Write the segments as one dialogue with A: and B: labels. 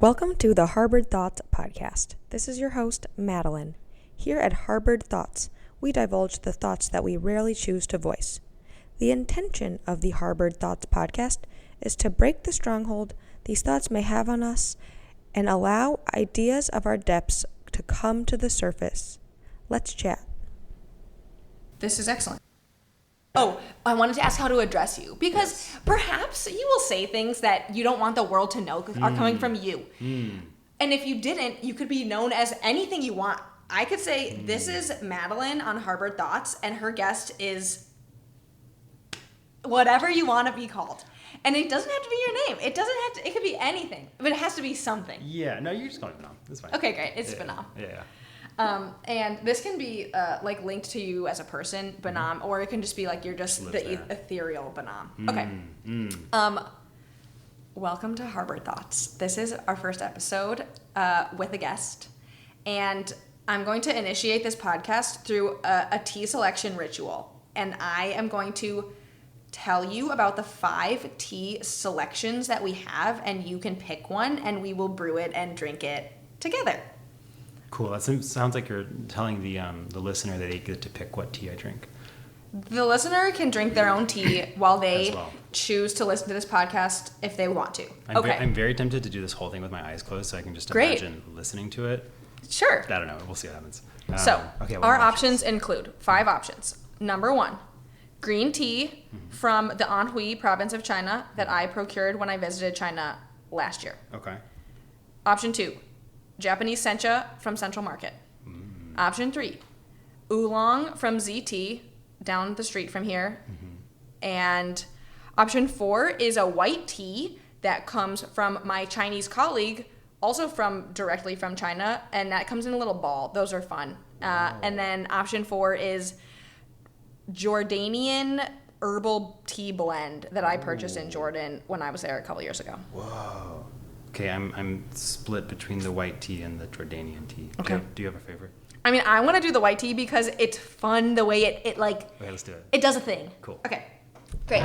A: Welcome to the Harbored Thoughts podcast. This is your host, Madeline. Here at Harbored Thoughts, we divulge the thoughts that we rarely choose to voice. The intention of the Harbored Thoughts podcast is to break the stronghold these thoughts may have on us and allow ideas of our depths to come to the surface. Let's chat.
B: This is excellent. Oh, I wanted to ask how to address you because perhaps you will say things that you don't want the world to know are coming from you. And if you didn't, you could be known as anything you want. I could say, this is Madeline on Harbored Thoughts, and her guest is whatever you want to be called. And it doesn't have to be your name. It doesn't have to, it could be anything, but it has to be something.
C: Yeah, no, you just call it Behnam. That's fine.
B: Okay, great. It's Behnam. And this can be like linked to you as a person, Behnam, or it can just be like you're just the ethereal Behnam. Okay. Welcome to Harbored Thoughts. This is our first episode with a guest, and I'm going to initiate this podcast through a tea selection ritual, and I am going to tell you about the 5 tea selections that we have, and you can pick one, and we will brew it and drink it together.
C: Cool. That sounds like you're telling the listener that they get to pick what tea I drink.
B: The listener can drink their own tea while they choose to listen to this podcast if they want to.
C: I'm very tempted to do this whole thing with my eyes closed, so I can just imagine listening to it.
B: Sure.
C: I don't know. We'll see what happens.
B: Our options include 5 options. Number 1, green tea from the Anhui province of China that I procured when I visited China last year.
C: Okay.
B: Option 2, Japanese sencha from Central Market. Option 3, oolong from ZT down the street from here. And option 4 is a white tea that comes from my Chinese colleague, also directly from China, and that comes in a little ball. Those are fun. And then option 4 is Jordanian herbal tea blend that I purchased in Jordan when I was there a couple years ago.
C: Whoa. Okay, I'm split between the white tea and the Jordanian tea.
B: Okay.
C: Do you have a favorite?
B: I mean, I want to do the white tea because it's fun the way it like...
C: Okay, let's do it.
B: It does a thing.
C: Cool.
B: Okay, great.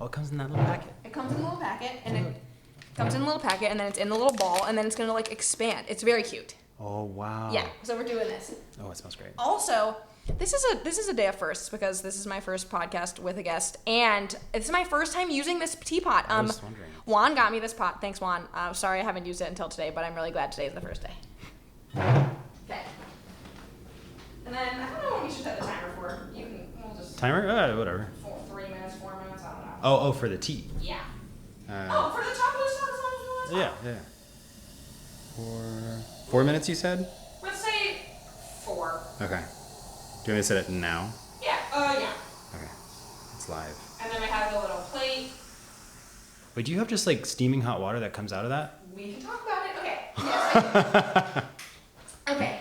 C: Oh, it comes in that little packet.
B: It comes in a little packet, and then it's in the little ball, and then it's gonna like expand. It's very cute.
C: Oh, wow.
B: Yeah, so we're doing this.
C: Oh, it smells great.
B: Also, this is a day of firsts because this is my first podcast with a guest, and this is my first time using this teapot.
C: I was wondering.
B: Juan got me this pot. Thanks, Juan. Sorry I haven't used it until today, but I'm really glad today is the first day. Okay. And then I don't know what we should set the timer for. We'll just
C: Timer? Whatever.
B: 3 minutes, 4 minutes. I don't know.
C: Oh, for the tea.
B: Yeah. For the chocolate stuff.
C: Yeah. 4 minutes, you said?
B: Let's say 4.
C: Okay. Do you want me to set it now?
B: Yeah. Yeah.
C: Okay. It's live.
B: And then we have the little plate.
C: Wait, do you have just like steaming hot water that comes out of that?
B: We can talk about it. Okay. Yes. Okay.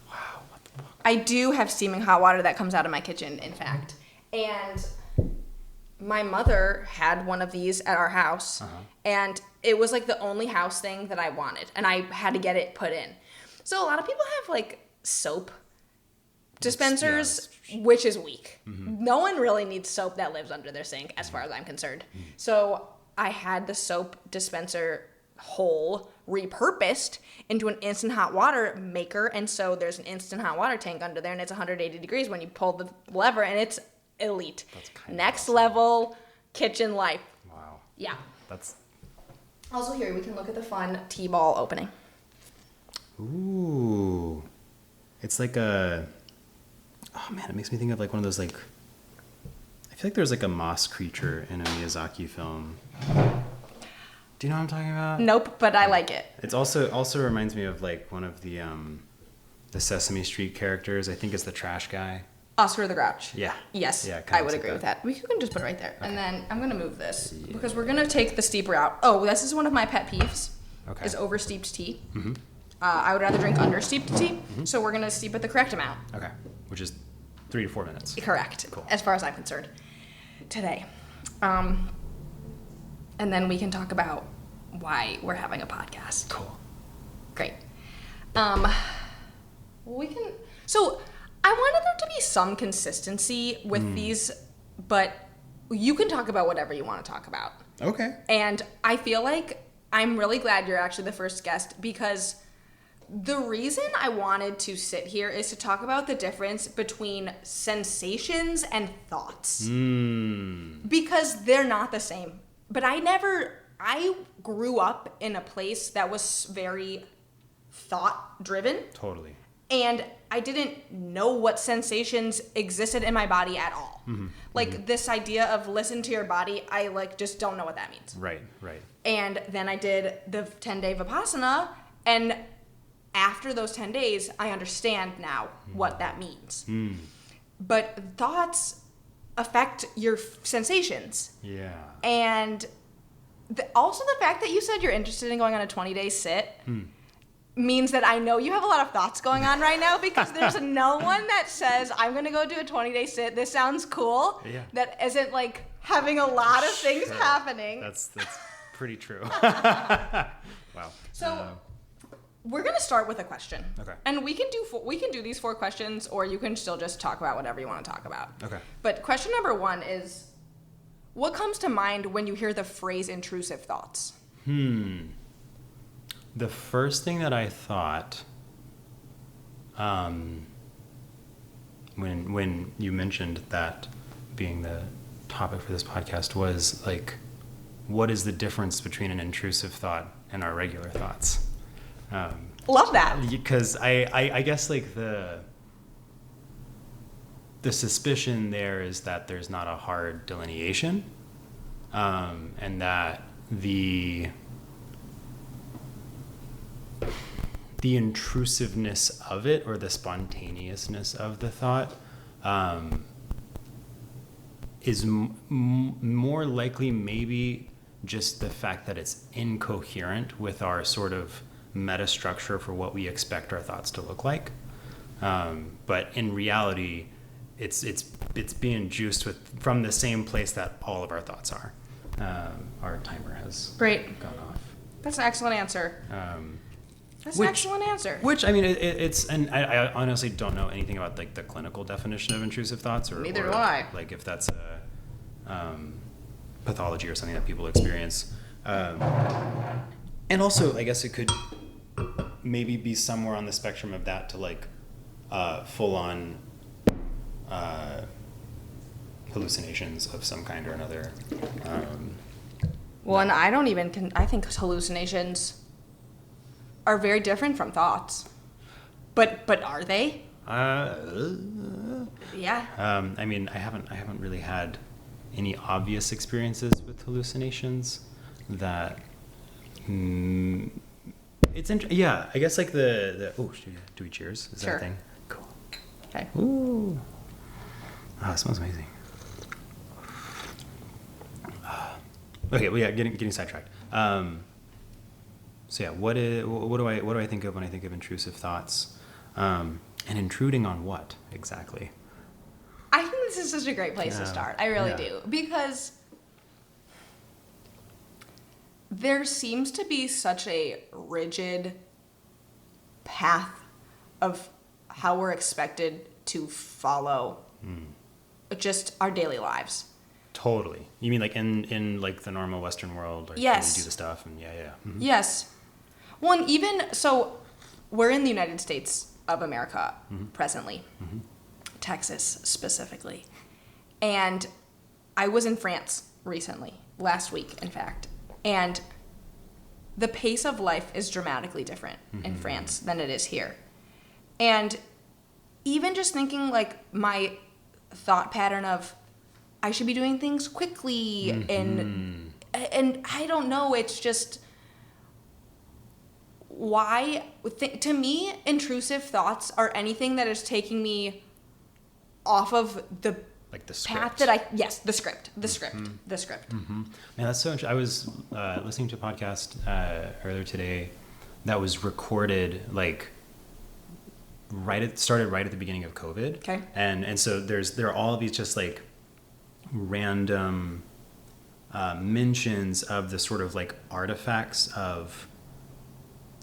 C: Wow. What the fuck?
B: I do have steaming hot water that comes out of my kitchen, in fact. And my mother had one of these at our house, and it was like the only house thing that I wanted, and I had to get it put in. So a lot of people have like soap dispensers, which is weak. No one really needs soap that lives under their sink, as far as I'm concerned. So I had the soap dispenser hole repurposed into an instant hot water maker, and so there's an instant hot water tank under there, and it's 180 degrees when you pull the lever, and it's elite.
C: That's kind of
B: next
C: awesome.
B: Level kitchen life.
C: Wow.
B: Yeah.
C: That's...
B: Also here, we can look at the fun tea ball opening.
C: Ooh. It's like a... Oh, man, it makes me think of like one of those like... I feel like there's like a moss creature in a Miyazaki film. Do you know what I'm talking about?
B: Nope, but I like it.
C: It's also reminds me of like one of the Sesame Street characters. I think it's the trash guy.
B: Oscar the Grouch.
C: Yeah.
B: Yes,
C: Yeah,
B: I would agree with that. We can just put it right there. Okay. And then I'm going to move this because we're going to take the steep route. Oh, this is one of my pet peeves.
C: Okay.
B: Is oversteeped tea. I would rather drink understeeped tea, so we're going to steep it the correct amount.
C: Okay, which is 3 to 4 minutes.
B: Correct.
C: Cool.
B: As far as I'm concerned. Today. And then we can talk about why we're having a podcast.
C: Cool.
B: Great. We can... So... I wanted there to be some consistency with these, but you can talk about whatever you want to talk about.
C: Okay.
B: And I feel like I'm really glad you're actually the first guest, because the reason I wanted to sit here is to talk about the difference between sensations and thoughts. Because they're not the same. But I grew up in a place that was very thought driven.
C: Totally.
B: And I didn't know what sensations existed in my body at all. This idea of listen to your body, I just don't know what that means.
C: Right.
B: And then I did the 10-day Vipassana, and after those 10 days, I understand now what that means. But thoughts affect your sensations.
C: Yeah.
B: And also the fact that you said you're interested in going on a 20-day sit means that I know you have a lot of thoughts going on right now, because there's no one that says, I'm going to go do a 20-day sit. This sounds cool.
C: Yeah.
B: That isn't having a lot of things happening.
C: That's pretty true. Wow.
B: So we're going to start with a question.
C: Okay.
B: And we can do these 4 questions, or you can still just talk about whatever you want to talk about.
C: Okay.
B: But question number 1 is, what comes to mind when you hear the phrase intrusive thoughts?
C: The first thing that I thought, when you mentioned that being the topic for this podcast, was what is the difference between an intrusive thought and our regular thoughts?
B: Love that.
C: Because I guess the suspicion there is that there's not a hard delineation, and that the intrusiveness of it, or the spontaneousness of the thought, is more likely maybe just the fact that it's incoherent with our sort of meta structure for what we expect our thoughts to look like. But in reality, it's being juiced from the same place that all of our thoughts are. Our timer has
B: Great.
C: gone off.
B: That's an excellent answer. That's an excellent answer.
C: Which, I mean, it's, and I honestly don't know anything about the clinical definition of intrusive thoughts, or
B: Neither do I.
C: If that's a pathology or something that people experience. And also, I guess it could maybe be somewhere on the spectrum of that to full on hallucinations of some kind or another.
B: And I think hallucinations are very different from thoughts. But are they? Yeah.
C: I mean, I haven't really had any obvious experiences with hallucinations that it's yeah, I guess the do we cheers? Is
B: Sure.
C: that a thing? Cool.
B: Okay.
C: Ooh. It smells amazing. Okay, well, yeah, getting sidetracked. So yeah, what do I think of when I think of intrusive thoughts? And intruding on what exactly?
B: I think this is such a great place to start. I really do. Because there seems to be such a rigid path of how we're expected to follow just our daily lives.
C: Totally. You mean in the normal Western world,
B: yes,
C: when we do the stuff, and yeah. Mm-hmm.
B: Yes. Well, and even so, we're in the United States of America presently, Texas specifically, and I was in France recently, last week, in fact, and the pace of life is dramatically different in France than it is here, and even just thinking my thought pattern of I should be doing things quickly and I don't know, it's just why to me intrusive thoughts are anything that is taking me off of the
C: the script.
B: path that the script.
C: Man, that's so interesting. I was listening to a podcast earlier today that was recorded started right at the beginning of COVID.
B: Okay.
C: And so there are all of these just random mentions of the sort of artifacts of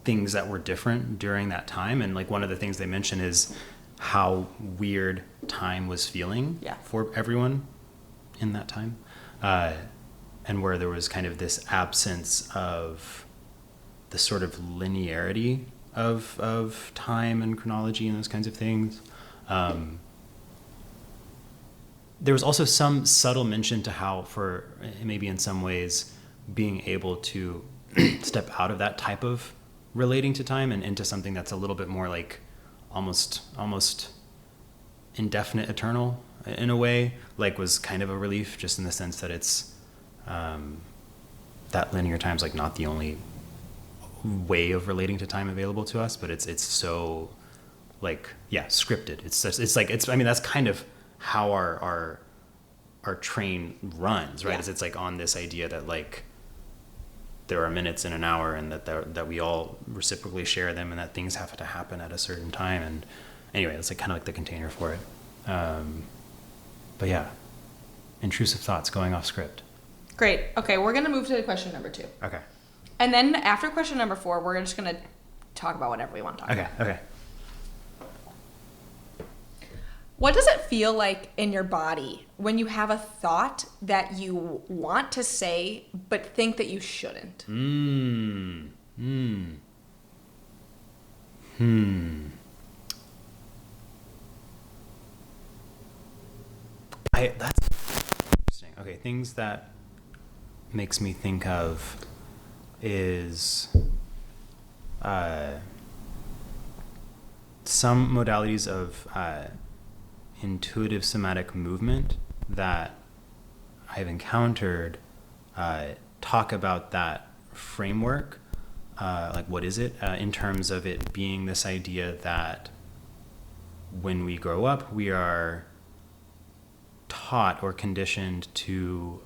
C: things that were different during that time. And one of the things they mention is how weird time was feeling for everyone in that time. And where there was kind of this absence of the sort of linearity of time and chronology and those kinds of things. There was also some subtle mention to how, for maybe in some ways, being able to step out of that type of relating to time and into something that's a little bit more like almost indefinite, eternal in a way, like was kind of a relief, just in the sense that it's that linear time's like not the only way of relating to time available to us, but it's so like, yeah, scripted. I mean, that's kind of how our train runs, right?
B: Yeah.
C: It's like on this idea that like there are minutes in an hour, and that we all reciprocally share them, and that things have to happen at a certain time. And anyway, it's like kind of like the container for it. But yeah, intrusive thoughts going off script.
B: Great. Okay, we're going to move to question number 2.
C: Okay.
B: And then after question number 4, we're just going to talk about whatever we want to talk about.
C: Okay.
B: What does it feel like in your body when you have a thought that you want to say but think that you shouldn't?
C: That's interesting. Okay, things that makes me think of is some modalities of intuitive somatic movement that I've encountered talk about that framework, like what is it, in terms of it being this idea that when we grow up, we are taught or conditioned to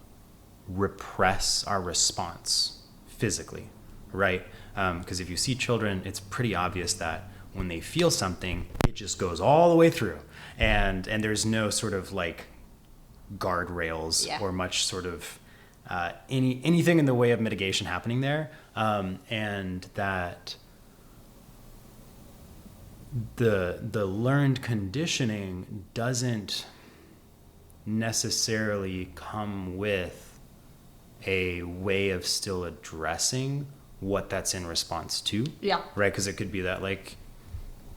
C: repress our response physically, right? Because if you see children, it's pretty obvious that when they feel something, it just goes all the way through, and there's no sort of like guardrails or much sort of anything in the way of mitigation happening there, and that the learned conditioning doesn't necessarily come with a way of still addressing what that's in response to.
B: Yeah.
C: Right? Because it could be that like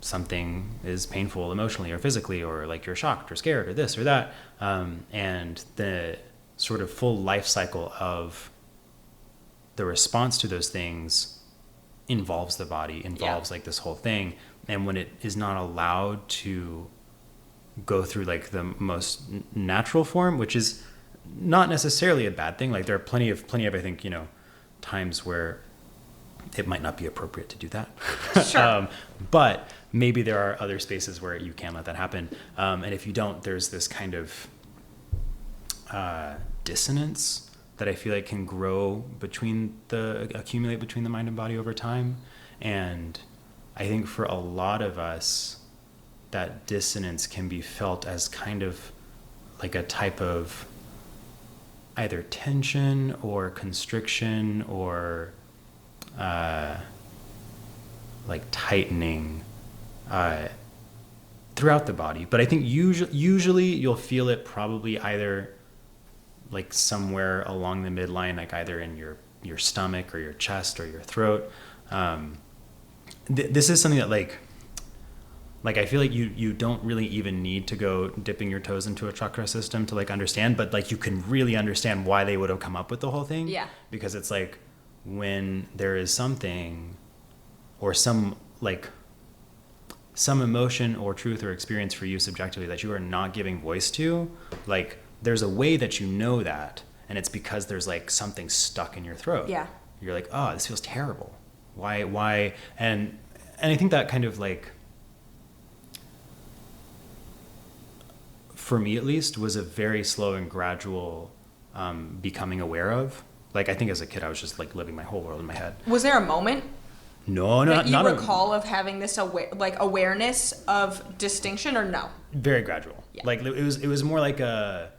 C: something is painful emotionally or physically, or like you're shocked or scared or this or that. And the sort of full life cycle of the response to those things involves the body, involves like this whole thing. And when it is not allowed to go through like the most natural form, which is not necessarily a bad thing. Like there are plenty of I think, times where it might not be appropriate to do that.
B: Sure.
C: But maybe there are other spaces where you can let that happen. And if you don't, there's this kind of dissonance that I feel like can accumulate between the mind and body over time. And I think for a lot of us, that dissonance can be felt as kind of like a type of either tension or constriction or like tightening throughout the body. But I think usually you'll feel it probably either like somewhere along the midline, like either in your stomach or your chest or your throat. This is something that like I feel like you don't really even need to go dipping your toes into a chakra system to like understand, but like you can really understand why they would have come up with the whole thing.
B: Yeah.
C: Because it's like when there is something or some emotion or truth or experience for you subjectively that you are not giving voice to, like there's a way that you know that, and it's because there's like something stuck in your throat.
B: Yeah.
C: You're like, oh, this feels terrible. Why? And I think that kind of like, for me at least, was a very slow and gradual becoming aware of. Like I think as a kid I was just like living my whole world in my head.
B: Was there a moment
C: No,
B: that you
C: not
B: recall of having this awareness of distinction, or no?
C: Very gradual.
B: Yeah.
C: Like it was more like there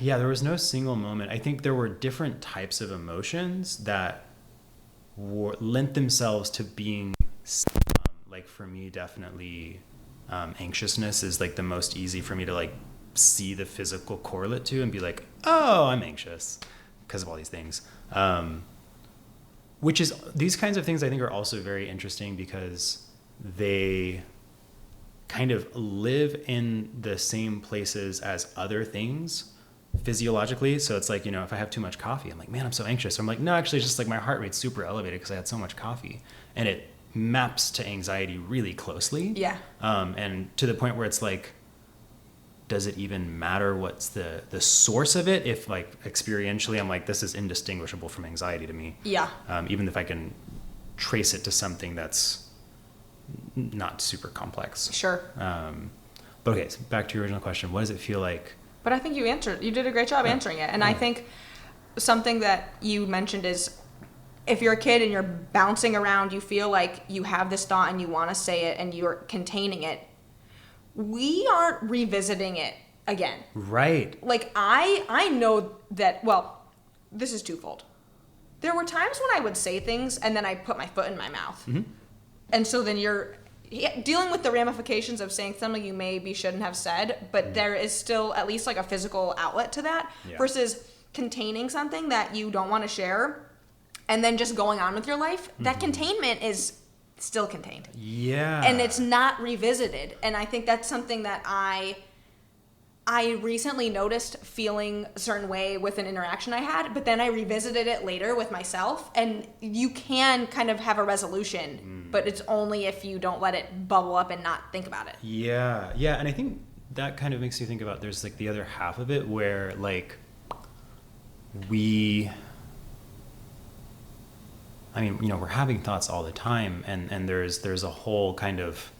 C: was no single moment. I think there were different types of emotions that lent themselves to being like for me definitely anxiousness is like the most easy for me to like see the physical correlate to and be like, oh, I'm anxious. because of all these things. Which is, these kinds of things I think are also very interesting because they kind of live in the same places as other things physiologically. So it's like, you know, if I have too much coffee, I'm like, man, I'm so anxious. So I'm like, no, actually it's just like my heart rate's super elevated because I had so much coffee. And it maps to anxiety really closely.
B: Yeah.
C: And to the point where it's like, does it even matter what's the source of it? If like experientially, I'm like, this is indistinguishable from anxiety to me.
B: Yeah.
C: Even if I can trace it to something that's not super complex.
B: Sure.
C: But okay, so back to your original question. What does it feel like?
B: But I think you did a great job answering it. And I think something that you mentioned is if you're a kid and you're bouncing around, you feel like you have this thought and you want to say it and you're containing it. We aren't revisiting it again.
C: Right.
B: Like I know that, well, this is twofold. There were times when I would say things and then I put my foot in my mouth. Mm-hmm. And so then you're dealing with the ramifications of saying something you maybe shouldn't have said, but there is still at least like a physical outlet to that versus containing something that you don't want to share and then just going on with your life. That containment is still contained.
C: Yeah.
B: And it's not revisited. And I think that's something that I recently noticed feeling a certain way with an interaction I had, but then I revisited it later with myself, and you can kind of have a resolution, but it's only if you don't let it bubble up and not think about it.
C: Yeah. Yeah. And I think that kind of makes you think about, there's like the other half of it where like we're having thoughts all the time, and there's a whole kind of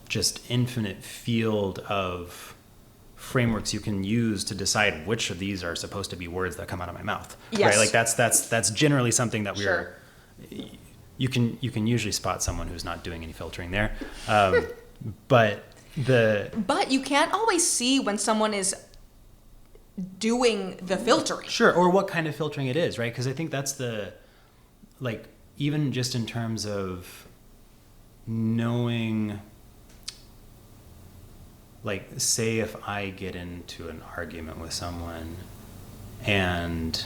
C: just infinite field of frameworks you can use to decide which of these are supposed to be words that come out of my mouth.
B: Yes.
C: Right? Like that's generally something that
B: Sure.
C: you can usually spot someone who's not doing any filtering there. But
B: you can't always see when someone is doing the filtering.
C: Sure, or what kind of filtering it is, right? Because I think that's like, even just in terms of knowing, like, say if I get into an argument with someone and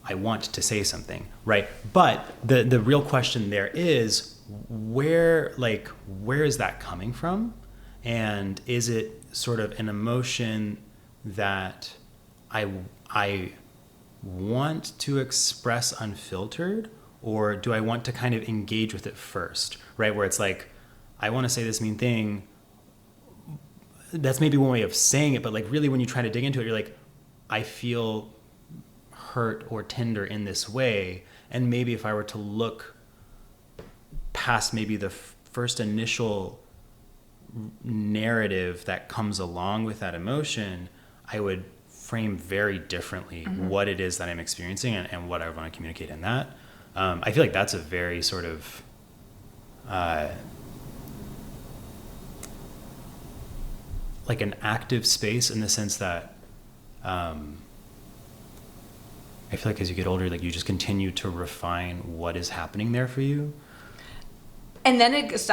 C: I want to say something, right? But the real question there is, where is that coming from? And is it sort of an emotion that I want to express unfiltered, or do I want to kind of engage with it first, right? Where it's like, I want to say this mean thing. That's maybe one way of saying it, but like really when you try to dig into it, you're like, I feel hurt or tender in this way. And maybe if I were to look past maybe the first initial narrative that comes along with that emotion, I would frame very differently what it is that I'm experiencing and what I want to communicate in that. I feel like that's a very sort of like an active space, in the sense that I feel like as you get older, like you just continue to refine what is happening there for you.
B: And then it goes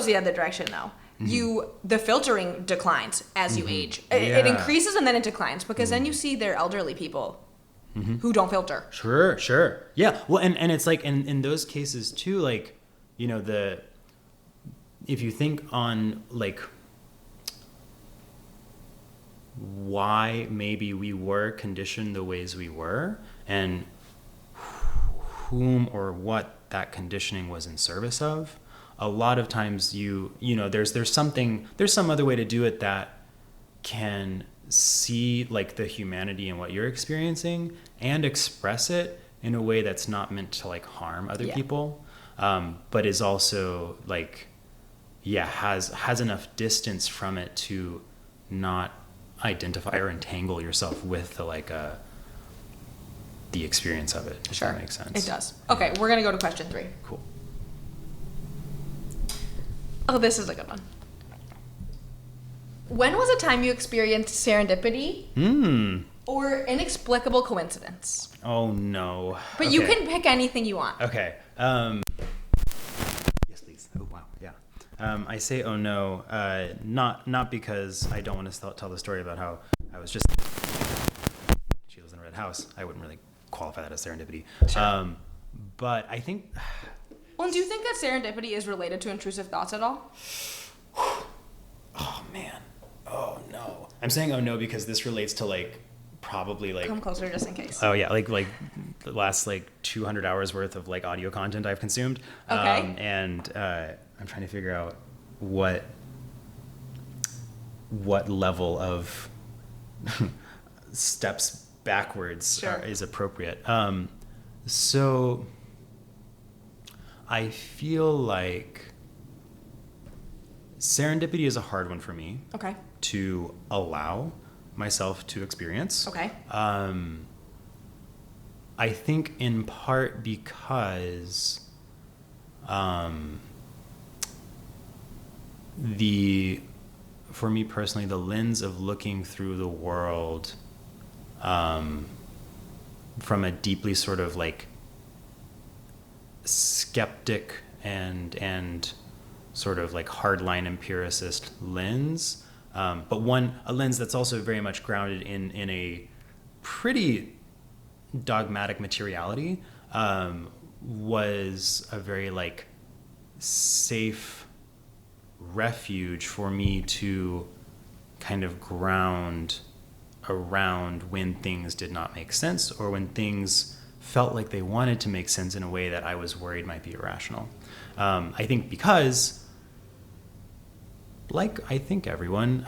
B: the other direction though. The filtering declines as you age. It increases and then it declines, because then you see they're elderly people who don't filter.
C: Sure. Yeah. Well, and it's like in those cases too, like, you know, if you think on like why maybe we were conditioned the ways we were, and whom or what that conditioning was in service of, a lot of times you know there's some other way to do it that can see like the humanity in what you're experiencing and express it in a way that's not meant to like harm other people, but is also like has enough distance from it to not identify or entangle yourself with the experience of it. If that makes sense.
B: It does. Okay, we're gonna go to question 3.
C: Cool.
B: Oh, this is a good one. When was a time you experienced serendipity or inexplicable coincidence?
C: Oh no.
B: But you can pick anything you want.
C: Okay. Yes, please. Oh wow. Yeah. I say oh no, not because I don't want to tell the story about how I was just, she lives in a red house. I wouldn't really qualify that as serendipity.
B: Sure.
C: But I think...
B: Well, do you think that serendipity is related to intrusive thoughts at all?
C: Oh, man. Oh, no. I'm saying oh, no, because this relates to, like, probably, like...
B: Come closer just in case.
C: Oh, yeah. Like the last, like, 200 hours worth of, like, audio content I've consumed.
B: Okay.
C: And I'm trying to figure out what level of steps backwards is appropriate. So I feel like serendipity is a hard one for me to allow myself to experience.
B: Okay.
C: I think in part because for me personally, the lens of looking through the world from a deeply sort of like skeptic and sort of like hardline empiricist lens, but a lens that's also very much grounded in a pretty dogmatic materiality, was a very like safe refuge for me to kind of ground around when things did not make sense or when things felt like they wanted to make sense in a way that I was worried might be irrational. I think because, like I think everyone,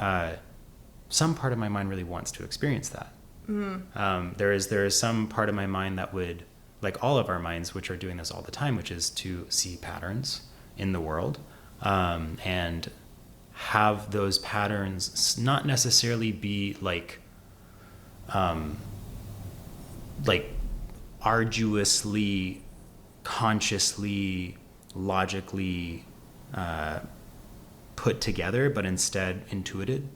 C: some part of my mind really wants to experience that. Mm-hmm. There is some part of my mind that would, like all of our minds, which are doing this all the time, which is to see patterns in the world, and have those patterns not necessarily be like arduously, consciously, logically put together, but instead intuited,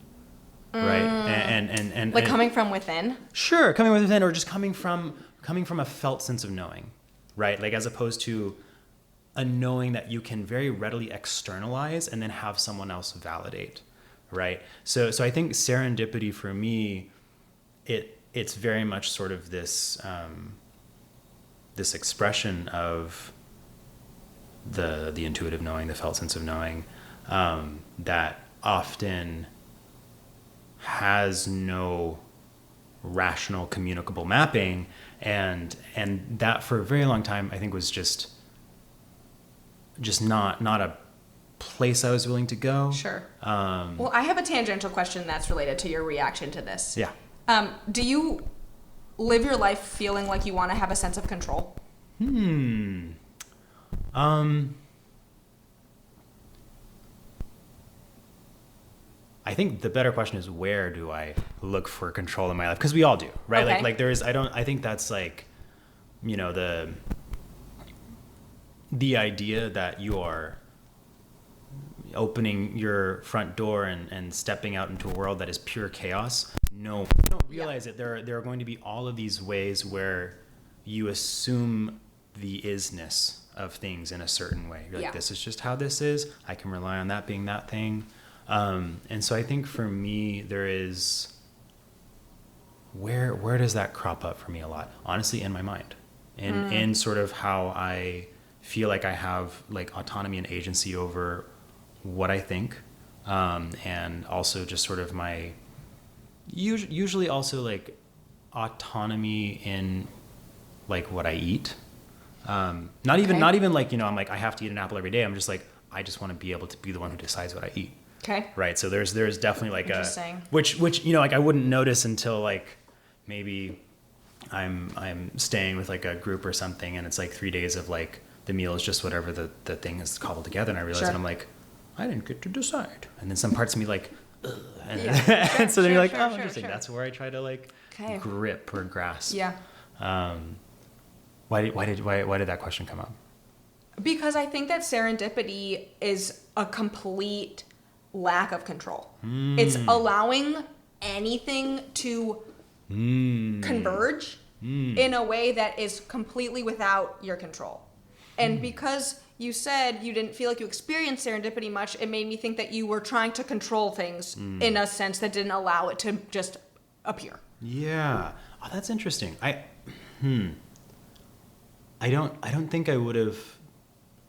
C: right? And
B: like coming from within.
C: Sure, coming from within, or just coming from a felt sense of knowing, right? Like as opposed to a knowing that you can very readily externalize and then have someone else validate, right? So I think serendipity for me, it's very much sort of this this expression of the intuitive knowing, the felt sense of knowing, that often has no rational communicable mapping, and that for a very long time I think was just not a place I was willing to go.
B: Sure. Well, I have a tangential question that's related to your reaction to this.
C: Yeah.
B: Do you live your life feeling like you want to have a sense of control?
C: I think the better question is, where do I look for control in my life? Because we all do, right?
B: Okay.
C: Like there's, I think that's like, you know, the idea that you are opening your front door and stepping out into a world that is pure chaos. No, you don't realize that there are going to be all of these ways where you assume the isness of things in a certain way. You're like, this is just how this is. I can rely on that being that thing. And so I think for me, there is, where does that crop up for me a lot? Honestly, in my mind, in sort of how I feel like I have like autonomy and agency over what I think, and also just sort of my, usually also like autonomy in like what I eat. Not even like, you know, I'm like, I have to eat an apple every day. I'm just like, I just want to be able to be the one who decides what I eat.
B: Okay.
C: Right. So there's definitely like which, you know, like I wouldn't notice until like maybe I'm staying with like a group or something, and it's like 3 days of like the meal is just whatever the thing is cobbled together, and I realize that I'm like, I didn't get to decide. And then some parts of me like, ugh. And so then you're like, interesting. Sure. That's where I try to like grip or grasp.
B: Yeah.
C: Why did that question come up?
B: Because I think that serendipity is a complete lack of control. It's allowing anything to converge in a way that is completely without your control. And because you said you didn't feel like you experienced serendipity much, it made me think that you were trying to control things in a sense that didn't allow it to just appear.
C: Yeah. Oh, that's interesting. I don't think I would have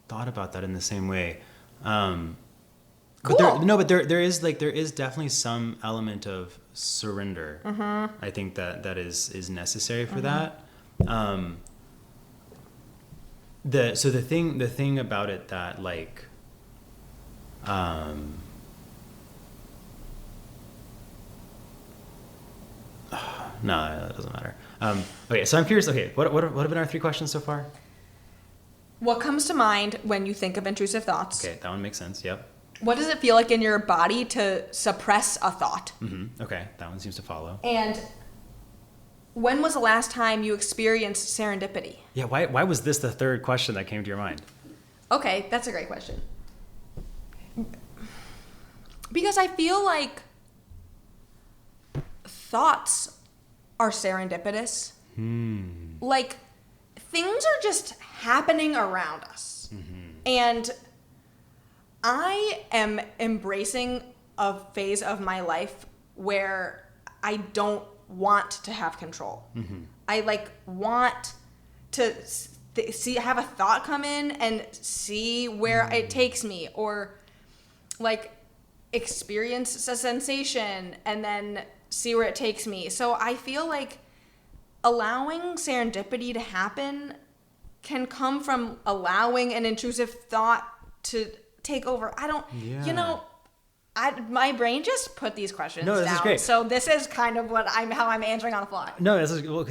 C: thought about that in the same way.
B: Cool.
C: But there is definitely some element of surrender. I think that is necessary for that. The thing about it that like no, that doesn't matter. Okay, so I'm curious. Okay, what have been our 3 questions so far?
B: What comes to mind when you think of intrusive thoughts?
C: Okay, that one makes sense. Yep.
B: What does it feel like in your body to suppress a thought?
C: Okay, that one seems to follow.
B: And when was the last time you experienced serendipity?
C: Yeah, why was this the 3rd question that came to your mind?
B: Okay, that's a great question. Because I feel like thoughts are serendipitous. Like, things are just happening around us. And I am embracing a phase of my life where I don't want to have control. I like want to have a thought come in and see where it takes me, or like experience a sensation and then see where it takes me. So I feel like allowing serendipity to happen can come from allowing an intrusive thought to take over. My brain just put these questions down.
C: This is great.
B: So this is kind of how I'm answering on the fly.
C: No, this is well,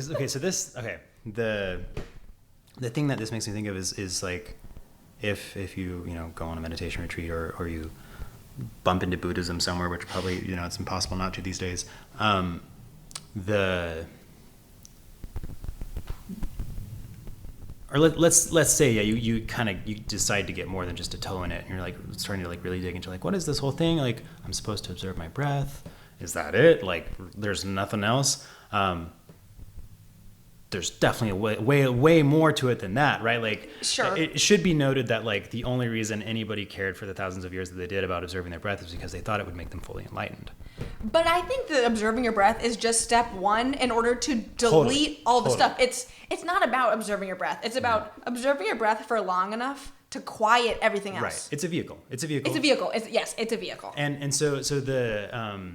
C: the thing that this makes me think of is like if you go on a meditation retreat or you bump into Buddhism somewhere, which probably it's impossible not to these days. Or let's say you decide to get more than just a toe in it, and you're like starting to like really dig into like, what is this whole thing? Like, I'm supposed to observe my breath. Is that it? Like, there's nothing else. There's definitely way more to it than that, right? Like,
B: sure.
C: It should be noted that like the only reason anybody cared for the thousands of years that they did about observing their breath is because they thought it would make them fully enlightened.
B: But I think that observing your breath is just step 1 in order to delete all the stuff. It's not about observing your breath. It's about observing your breath for long enough to quiet everything else.
C: Right. It's a vehicle.
B: It's a vehicle.
C: And so the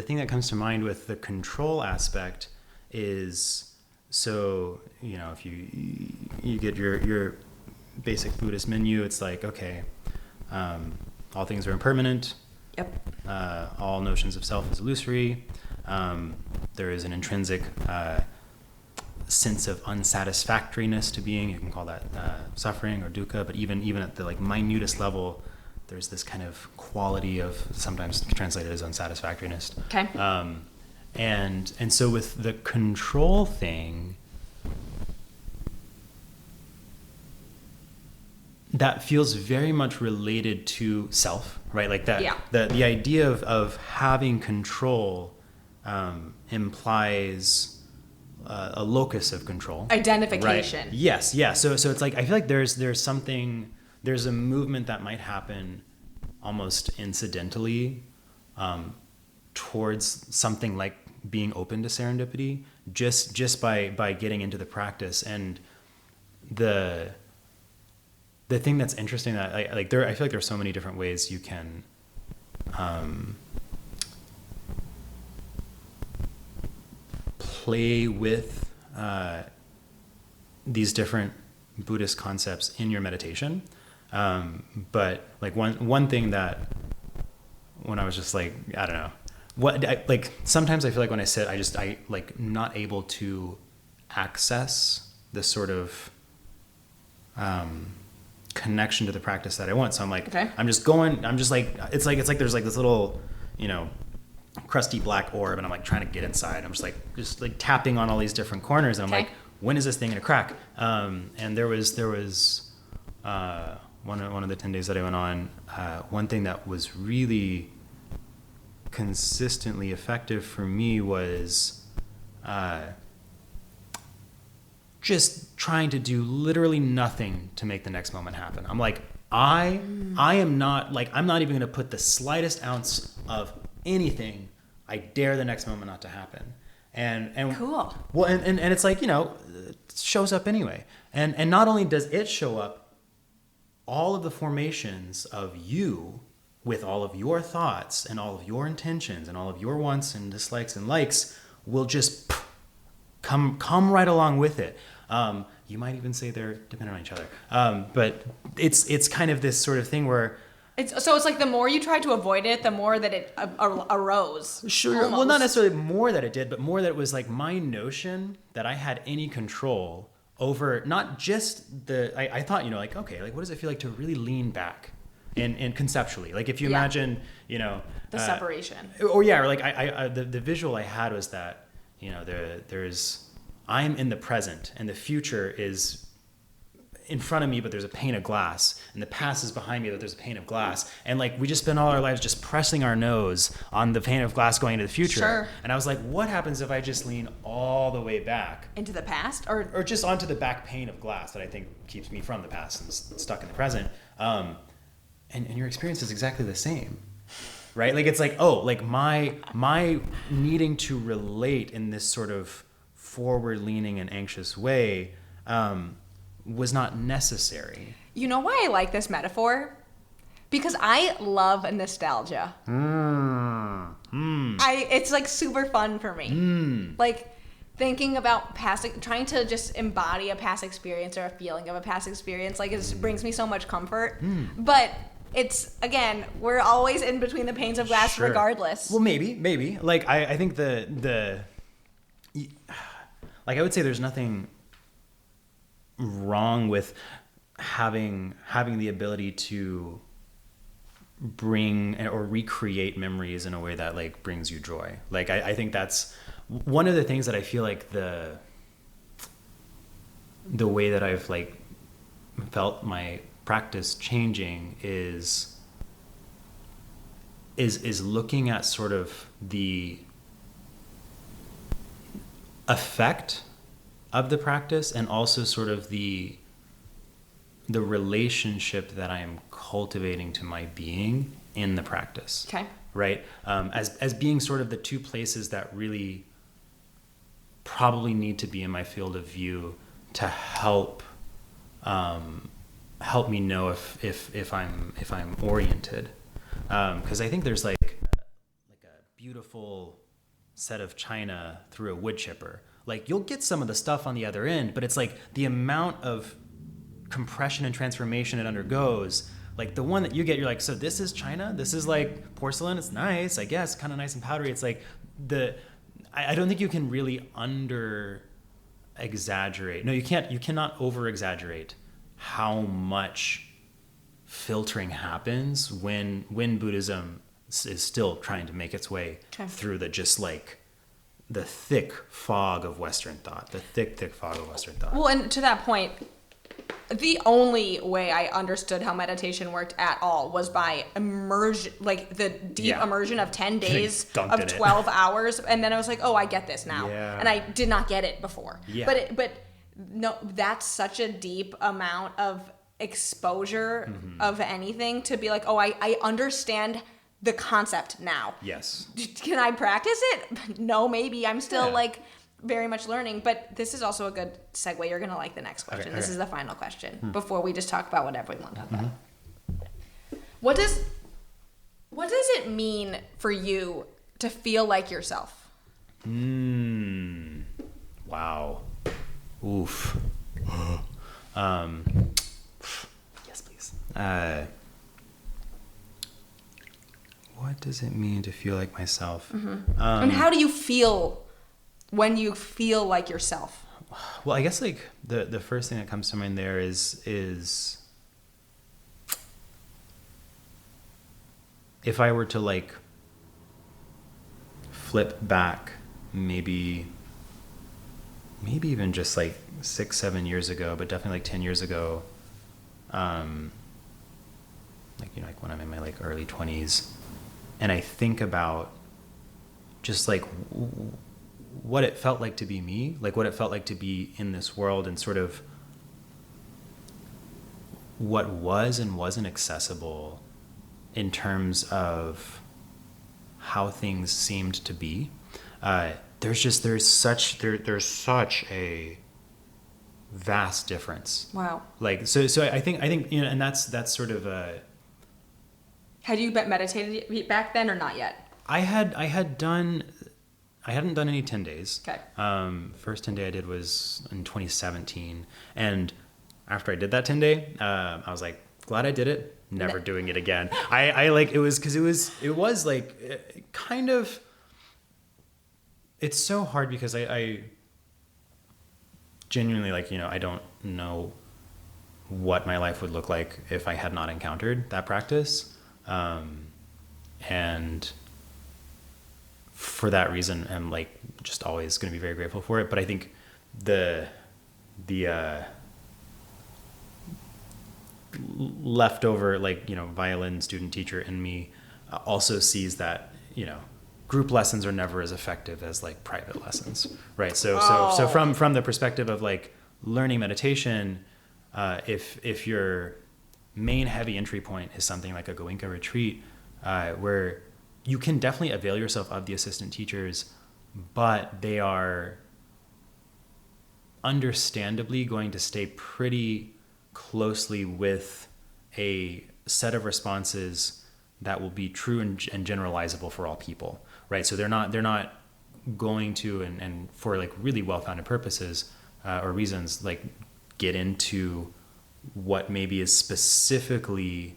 C: thing that comes to mind with the control aspect is, so if you get your basic Buddhist menu, it's like, okay, all things are impermanent.
B: Yep.
C: All notions of self is illusory. There is an intrinsic sense of unsatisfactoriness to being. You can call that suffering or dukkha, but even at the like minutest level, there's this kind of quality of, sometimes translated as unsatisfactoriness.
B: Okay.
C: And so with the control thing, that feels very much related to self, right? Like that.
B: Yeah.
C: The idea of having control implies a locus of control.
B: Identification.
C: Right? Yes. Yeah. So it's like, I feel like there's a movement that might happen almost incidentally towards something like being open to serendipity, just by getting into the practice. And the thing that's interesting that I feel like there's so many different ways you can play with these different Buddhist concepts in your meditation. But like one thing that, when I was just like, I don't know, sometimes I feel like when I sit, I like not able to access this sort of connection to the practice that I want. So I'm like,
B: okay.
C: it's like there's like this little, crusty black orb, and I'm like trying to get inside. I'm just like tapping on all these different corners, and I'm like, when is this thing gonna crack? And there was one of the 10 days that I went on, one thing that was really consistently effective for me was just trying to do literally nothing to make the next moment happen. I'm like, I am not, like, I'm not even going to put the slightest ounce of anything I dare the next moment not to happen. And
B: Cool.
C: Well, and it's like, it shows up anyway. And not only does it show up, all of the formations of you with all of your thoughts and all of your intentions and all of your wants and dislikes and likes will just come right along with it. You might even say they're dependent on each other. But it's kind of this sort of thing where
B: It's like the more you tried to avoid it, the more that it arose.
C: Sure.
B: Almost.
C: Well, not necessarily more that it did, but more that it was like my notion that I had any control over not just I thought, like, okay, like what does it feel like to really lean back and conceptually? Like if you imagine,
B: the separation.
C: Or yeah, or like the visual I had was that, there's I'm in the present and the future is in front of me, but there's a pane of glass, and the past is behind me, but there's a pane of glass. And like, we just spend all our lives just pressing our nose on the pane of glass going into the future.
B: Sure.
C: And I was like, what happens if I just lean all the way back?
B: Into the past? Or
C: just onto the back pane of glass that I think keeps me from the past and stuck in the present. And your experience is exactly the same, right? Like, it's like, oh, like my needing to relate in this sort of forward leaning and anxious way, was not necessary.
B: You know why I like this metaphor? Because I love nostalgia. It's like super fun for me. Like thinking about trying to just embody a past experience or a feeling of a past experience, like it brings me so much comfort. But it's, again, we're always in between the panes of glass regardless.
C: Well, maybe. Like I think like I would say there's nothing wrong with having the ability to bring or recreate memories in a way that like brings you joy. Like I think that's one of the things that I feel like the way that I've like felt my practice changing is looking at sort of the effect of the practice and also sort of the relationship that I am cultivating to my being in the practice.
B: Okay.
C: Right? As being sort of the two places that really probably need to be in my field of view to help me know if I'm oriented. Because I think there's like a beautiful set of china through a wood chipper. Like you'll get some of the stuff on the other end, but it's like the amount of compression and transformation it undergoes. Like the one that you get, you're like, so this is china? This is like porcelain? It's nice, I guess, kind of nice and powdery. It's like I don't think you can really under exaggerate. No, you can't. You cannot over exaggerate how much filtering happens when Buddhism is still trying to make its way through the thick fog of Western thought,
B: Well, and to that point, the only way I understood how meditation worked at all was by immersion, like the deep immersion of 10 days of 12 hours. And then I was like, oh, I get this now. Yeah. And I did not get it before. Yeah. But no, that's such a deep amount of exposure of anything to be like, oh, I understand the concept now.
C: Yes.
B: Can I practice it? No, maybe. I'm still like very much learning, but this is also a good segue. You're going to like the next question. This is the final question before we just talk about whatever we want to talk about. What does it mean for you to feel like yourself?
C: Wow. Oof. Yes, please. What does it mean to feel like myself?
B: And how do you feel when you feel like yourself?
C: Well, I guess like the first thing that comes to mind there is if I were to like flip back maybe even just like 6-7 years ago, but definitely like 10 years ago, like when I'm in my like early 20s, and I think about just like what it felt like to be me, like what it felt like to be in this world, and sort of what was and wasn't accessible in terms of how things seemed to be. There's such a vast difference.
B: Wow.
C: Like so I think and that's sort of a.
B: Had you meditated back then or not yet?
C: I hadn't done any 10 days.
B: Okay.
C: First 10 day I did was in 2017, and after I did that 10 day, I was like, glad I did it. Never doing it again. I like it was because it was like kind of. It's so hard because I genuinely I don't know what my life would look like if I had not encountered that practice, and for that reason I'm like just always going to be very grateful for it. But I think the leftover violin student teacher in me also sees that group lessons are never as effective as like private lessons, right? So from the perspective of like learning meditation, if your main heavy entry point is something like a Goenka retreat, where you can definitely avail yourself of the assistant teachers, but they are understandably going to stay pretty closely with a set of responses that will be true and generalizable for all people, right? So they're not going to and for like really well-founded purposes or reasons like get into what maybe is specifically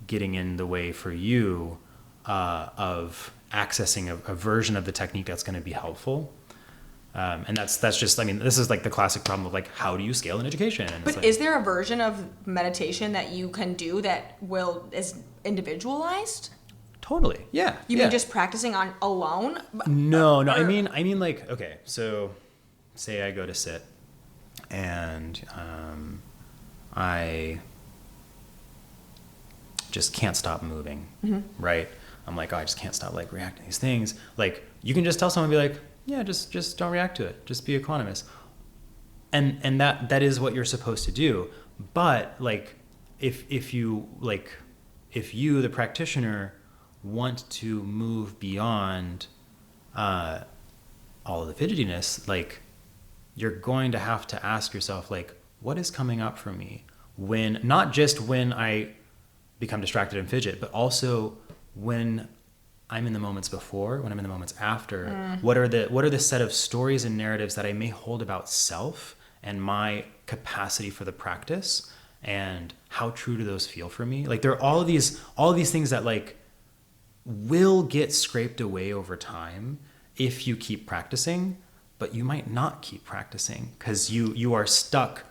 C: getting in the way for you of accessing a version of the technique that's going to be helpful. And that's just, this is like the classic problem of like, how do you scale in education? And
B: but is there a version of meditation that you can do that is individualized?
C: Totally. Yeah.
B: You mean just practicing on alone?
C: No. I mean like, okay, so say I go to sit and I just can't stop moving, right? I'm like, oh, I just can't stop like reacting to these things. Like you can just tell someone, be like, yeah, just don't react to it. Just be equanimous. And that is what you're supposed to do. But like, if you, the practitioner, want to move beyond all of the fidgetiness, like you're going to have to ask yourself, like, what is coming up for me when, not just when I become distracted and fidget, but also when I'm in the moments before, when I'm in the moments after. What are the set of stories and narratives that I may hold about self and my capacity for the practice, and how true do those feel for me? Like there are all of these things that like will get scraped away over time if you keep practicing, but you might not keep practicing because you are stuck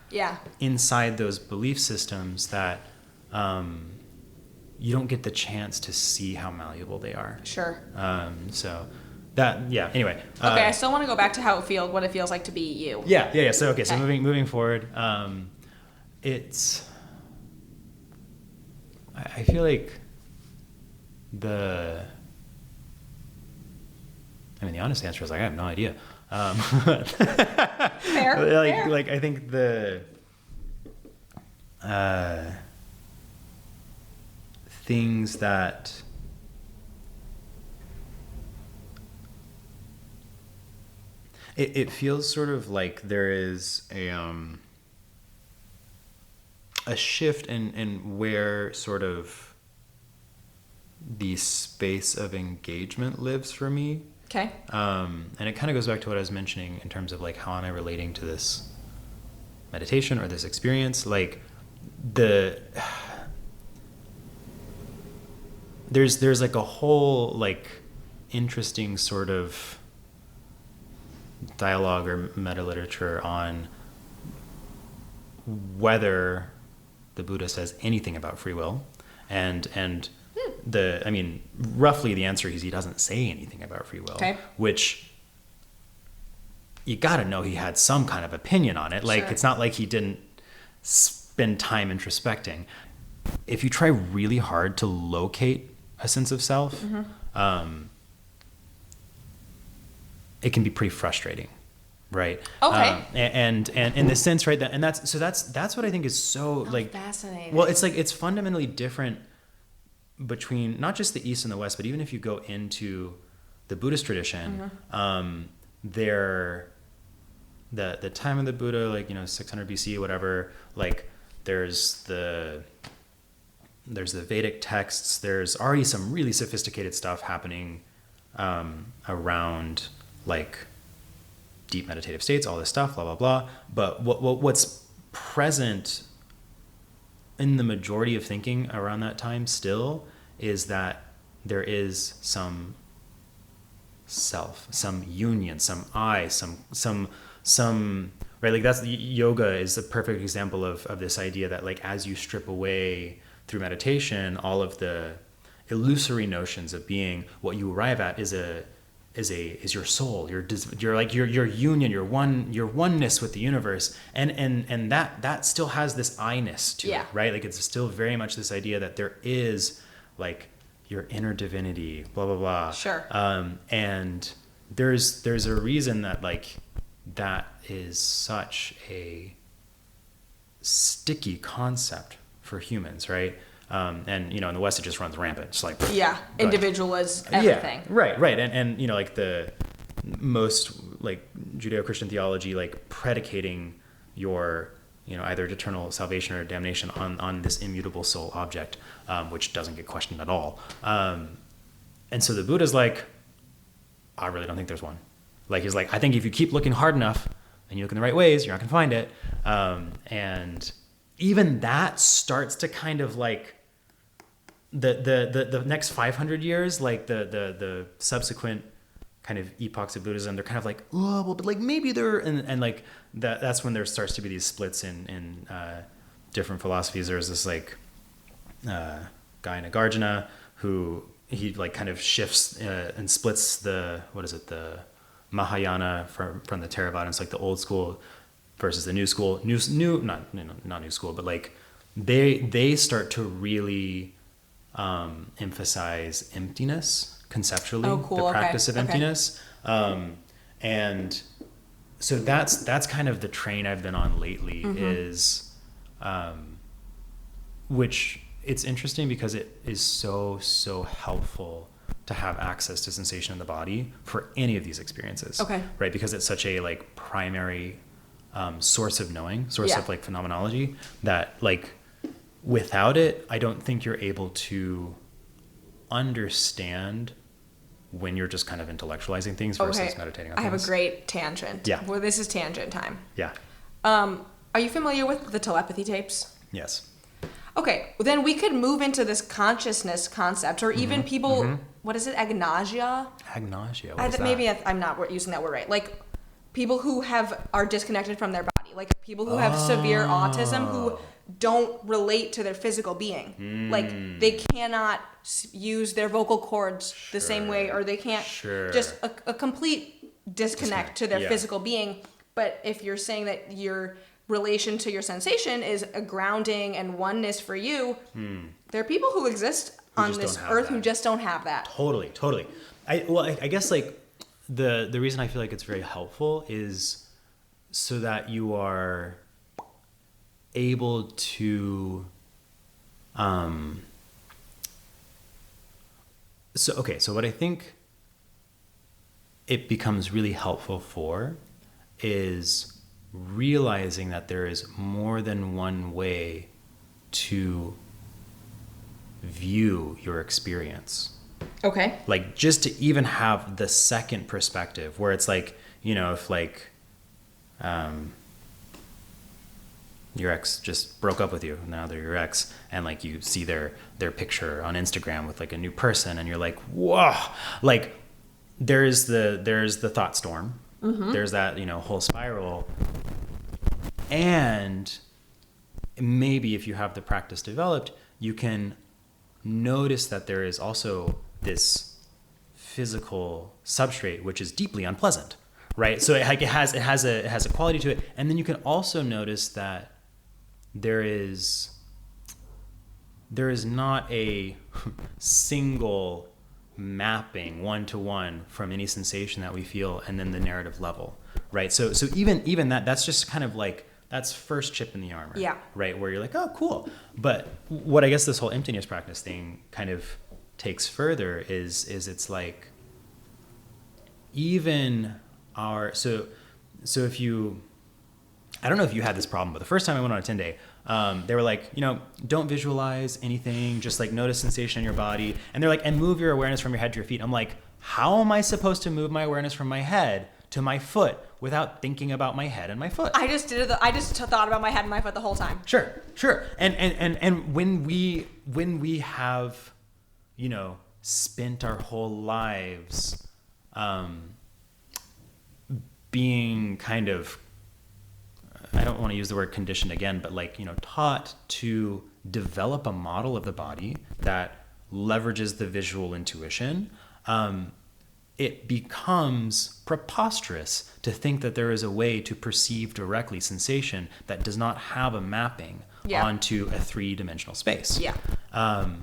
C: inside those belief systems that you don't get the chance to see how malleable they are. Sure. So that, yeah, anyway.
B: Okay, I still want to go back to what it feels like to be you.
C: Yeah. So moving forward, I feel like the honest answer is like, I have no idea. Fair. Like I think the things that it feels sort of like there is a shift in where sort of the space of engagement lives for me.
B: Okay.
C: And it kind of goes back to what I was mentioning in terms of like, how am I relating to this meditation or this experience? Like there's like a whole like interesting sort of dialogue or meta literature on whether the Buddha says anything about free will, and roughly the answer is he doesn't say anything about free will. Okay. Which you got to know he had some kind of opinion on it. Like, It's not like he didn't spend time introspecting. If you try really hard to locate a sense of self, it can be pretty frustrating, right? Okay. And in the sense, right, that, and that's what I think is so like
B: fascinating.
C: Well, it's like it's fundamentally different between not just the East and the West, but even if you go into the Buddhist tradition, the time of the Buddha, like, 600 BC, whatever, like there's the Vedic texts. There's already some really sophisticated stuff happening around like deep meditative states, all this stuff, blah, blah, blah. But what's present in the majority of thinking around that time still is that there is some self, some union, some I, some right? Like that's yoga is a perfect example of this idea that like as you strip away through meditation all of the illusory notions of being, what you arrive at is your soul, your union, your oneness with the universe, and that still has this I-ness to it, right? Like it's still very much this idea that there is like your inner divinity, blah blah blah.
B: Sure.
C: And there's a reason that like that is such a sticky concept for humans, right? And in the West it just runs rampant. It's like
B: individual is everything.
C: Yeah, right. And like the most like Judeo-Christian theology, like predicating your either eternal salvation or damnation on this immutable soul object, which doesn't get questioned at all. And so the Buddha's like, I really don't think there's one. Like he's like, I think if you keep looking hard enough and you look in the right ways, you're not gonna find it. And even that starts to kind of like the next 500 years, like the subsequent kind of epochs of Buddhism, they're kind of like, oh, well, but like maybe they're, and like that's when there starts to be these splits in different philosophies. There's this like guy Nagarjuna who he like kind of shifts and splits the Mahayana from the Theravada. It's like the old school versus the new school. Not new school, but like they start to really emphasize emptiness conceptually, the practice of emptiness. And so that's kind of the train I've been on lately, is which it's interesting because it is so helpful to have access to sensation in the body for any of these experiences. Right? Because it's such a like primary source of knowing, of like phenomenology, that like without it, I don't think you're able to understand when you're just kind of intellectualizing things versus meditating on things.
B: I have a great tangent.
C: Yeah.
B: Well, this is tangent time.
C: Yeah.
B: Are you familiar with the telepathy tapes?
C: Yes.
B: Okay, well, then we could move into this consciousness concept, or even people, what is it, agnosia?
C: Agnosia, what is that?
B: Maybe I'm not using that word right. Like people who are disconnected from their body, like people who have severe autism who don't relate to their physical being. Like they cannot use their vocal cords the same way, or they can't, just a complete disconnect to their physical being. But if you're saying that your relation to your sensation is a grounding and oneness for you, there are people who exist on this earth who just don't have that.
C: Totally. I guess like the reason I feel like it's very helpful is so that you are able to so what I think it becomes really helpful for is realizing that there is more than one way to view your experience.
B: Okay.
C: Like just to even have the second perspective where it's like, if like your ex just broke up with you, now they're your ex, and like you see their picture on Instagram with like a new person, and you're like, whoa, like there's the thought storm. There's that, whole spiral. And maybe if you have the practice developed, you can notice that there is also this physical substrate, which is deeply unpleasant, right? So it has a quality to it. And then you can also notice that there is not a single mapping one-to-one from any sensation that we feel and then the narrative level, right? So even that's just kind of like That's first chip in the armor.
B: Yeah.
C: Right. Where you're like, oh, cool. But what I guess this whole emptiness practice thing kind of takes further is it's like even so if you, I don't know if you had this problem, but the first time I went on a 10-day, they were like, don't visualize anything, just like notice sensation in your body. And they're like, and move your awareness from your head to your feet. I'm like, how am I supposed to move my awareness from my head to my foot without thinking about my head and my foot?
B: I just did it. I just thought about my head and my foot the whole time.
C: Sure. And when we have, spent our whole lives, being kind of, I don't want to use the word conditioned again, but like, taught to develop a model of the body that leverages the visual intuition, it becomes preposterous to think that there is a way to perceive directly sensation that does not have a mapping onto a 3-dimensional space.
B: Yeah.
C: And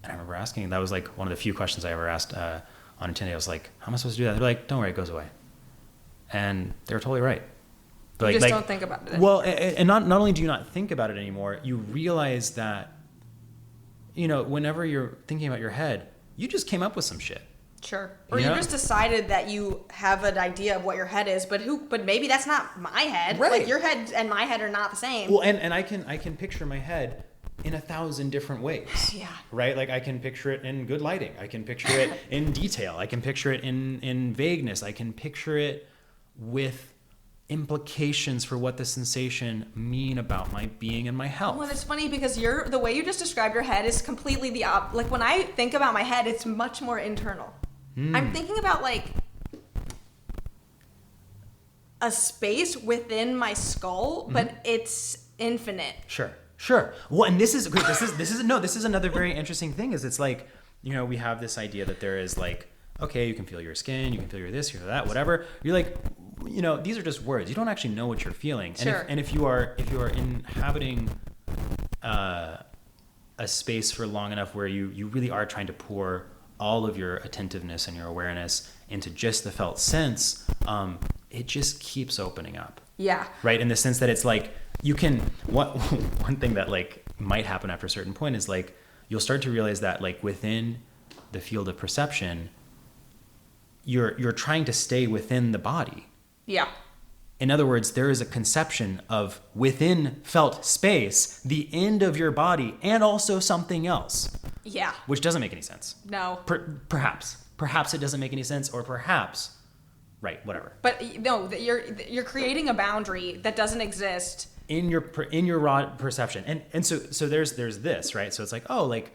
C: I remember asking, that was like one of the few questions I ever asked on a 10-day. I was like, how am I supposed to do that? They're like, don't worry, it goes away. And they were totally right.
B: You just don't think about it anymore.
C: Well, and not only do you not think about it anymore, you realize that, whenever you're thinking about your head, you just came up with some shit.
B: Sure. Or you just decided that you have an idea of what your head is, but maybe that's not my head.
C: Right.
B: Like your head and my head are not the same.
C: Well, and I can picture my head in 1,000 different ways.
B: Yeah.
C: Right? Like I can picture it in good lighting. I can picture it in detail. I can picture it in vagueness. I can picture it with implications for what the sensation mean about my being and my health.
B: Well, it's funny because the way you just described your head is completely the opposite. Like when I think about my head, it's much more internal. I'm thinking about like a space within my skull, but it's infinite.
C: Sure. Well, and this is great. This is another very interesting thing. Is it's like, we have this idea that there is like, okay, you can feel your skin, you can feel your this, your that, whatever. You're like, these are just words. You don't actually know what you're feeling.
B: Sure.
C: And if you are inhabiting a space for long enough where you really are trying to pour all of your attentiveness and your awareness into just the felt sense, it just keeps opening up.
B: Yeah.
C: Right? In the sense that it's like, one thing that like might happen after a certain point is like, you'll start to realize that like within the field of perception, you're trying to stay within the body.
B: Yeah.
C: In other words, there is a conception of within felt space, the end of your body, and also something else.
B: Yeah.
C: Which doesn't make any sense.
B: No.
C: Perhaps it doesn't make any sense, or perhaps, right, whatever.
B: But no, you're creating a boundary that doesn't exist
C: in your raw perception, and so there's this, right? So it's like, oh, like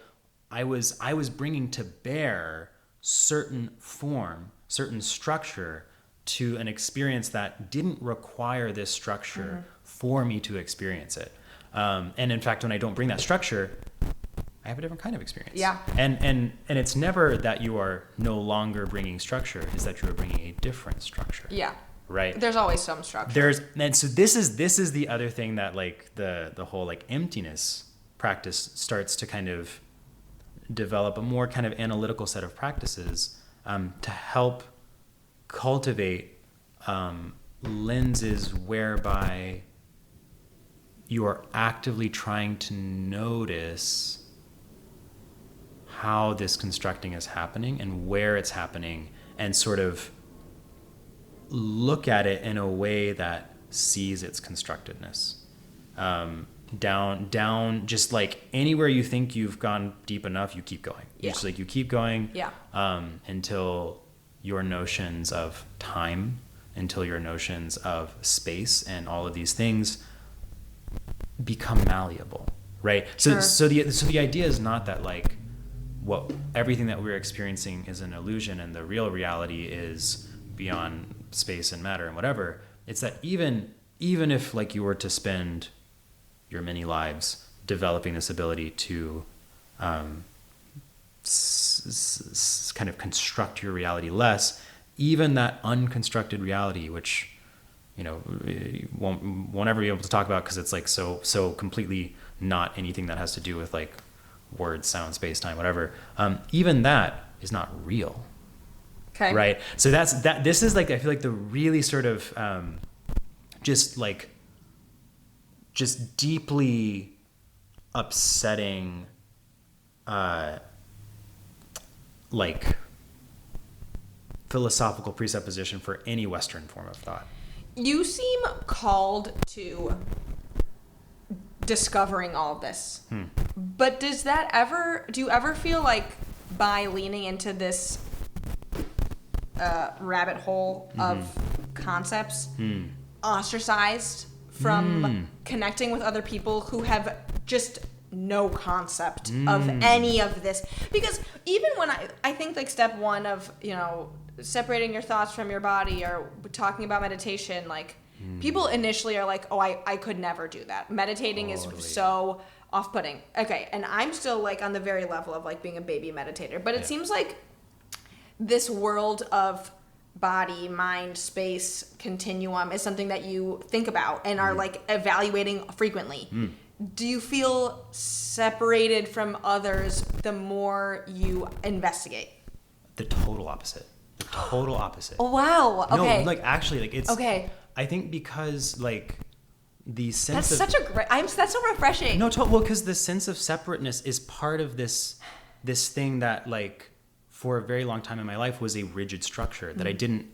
C: I was bringing to bear certain form, certain structure to an experience that didn't require this structure for me to experience it. And in fact, when I don't bring that structure, I have a different kind of experience.
B: Yeah.
C: And it's never that you are no longer bringing structure, it's that you are bringing a different structure.
B: Yeah.
C: Right.
B: There's always some structure.
C: And so this is the other thing that like the whole like emptiness practice starts to kind of develop a more kind of analytical set of practices to help cultivate lenses whereby you are actively trying to notice how this constructing is happening and where it's happening, and sort of look at it in a way that sees its constructedness. Down, just like anywhere you think you've gone deep enough, you keep going.
B: Yeah.
C: Just like you keep going
B: Yeah.
C: Until your notions of time, until your notions of space and all of these things become malleable, right?
B: Sure.
C: So the idea is not that like everything that we're experiencing is an illusion and the real reality is beyond space and matter and whatever. It's that even if like you were to spend your many lives developing this ability to kind of construct your reality less, even that unconstructed reality, which won't ever be able to talk about because it's like so completely not anything that has to do with like words, sound, space, time, whatever. Even that is not real.
B: Okay.
C: Right. So this is like, I feel like the really sort of just like just deeply upsetting, like philosophical presupposition for any Western form of thought.
B: You seem called to discovering all of this. But do you ever feel like by leaning into this rabbit hole of concepts, ostracized from connecting with other people who have just no concept of any of this? Because even when I think like step one of, separating your thoughts from your body or talking about meditation, like people initially are like, oh, I could never do that. Meditating is so off-putting. Okay, and I'm still like on the very level of like being a baby meditator, but it seems like this world of body, mind, space continuum is something that you think about and are like evaluating frequently. Do you feel separated from others the more you investigate?
C: The total opposite. The total opposite.
B: Oh, wow. Okay.
C: No, like actually, like it's.
B: Okay.
C: I think because like the sense
B: that's that's so refreshing.
C: No, well, because the sense of separateness is part of this thing that like for a very long time in my life was a rigid structure that I didn't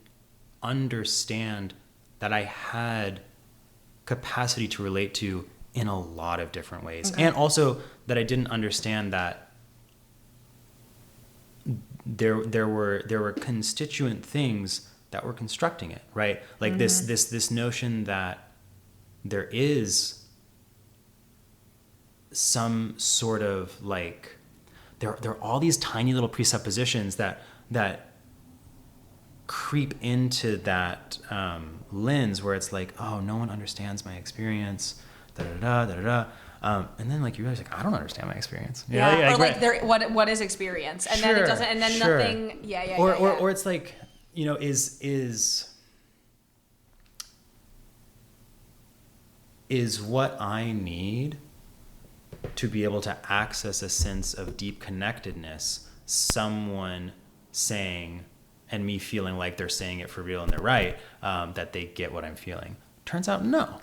C: understand that I had capacity to relate to in a lot of different ways, and also that I didn't understand that there were constituent things that were constructing it, right? Like this notion that there is some sort of like there are all these tiny little presuppositions that creep into that lens where it's like, oh, no one understands my experience, da da da da da. And then like you realize like I don't understand my experience.
B: Or like what is experience, and then it doesn't, and then nothing. Or
C: it's like is what I need to be able to access a sense of deep connectedness someone saying and me feeling like they're saying it for real and they're right, that they get what I'm feeling. Turns out no.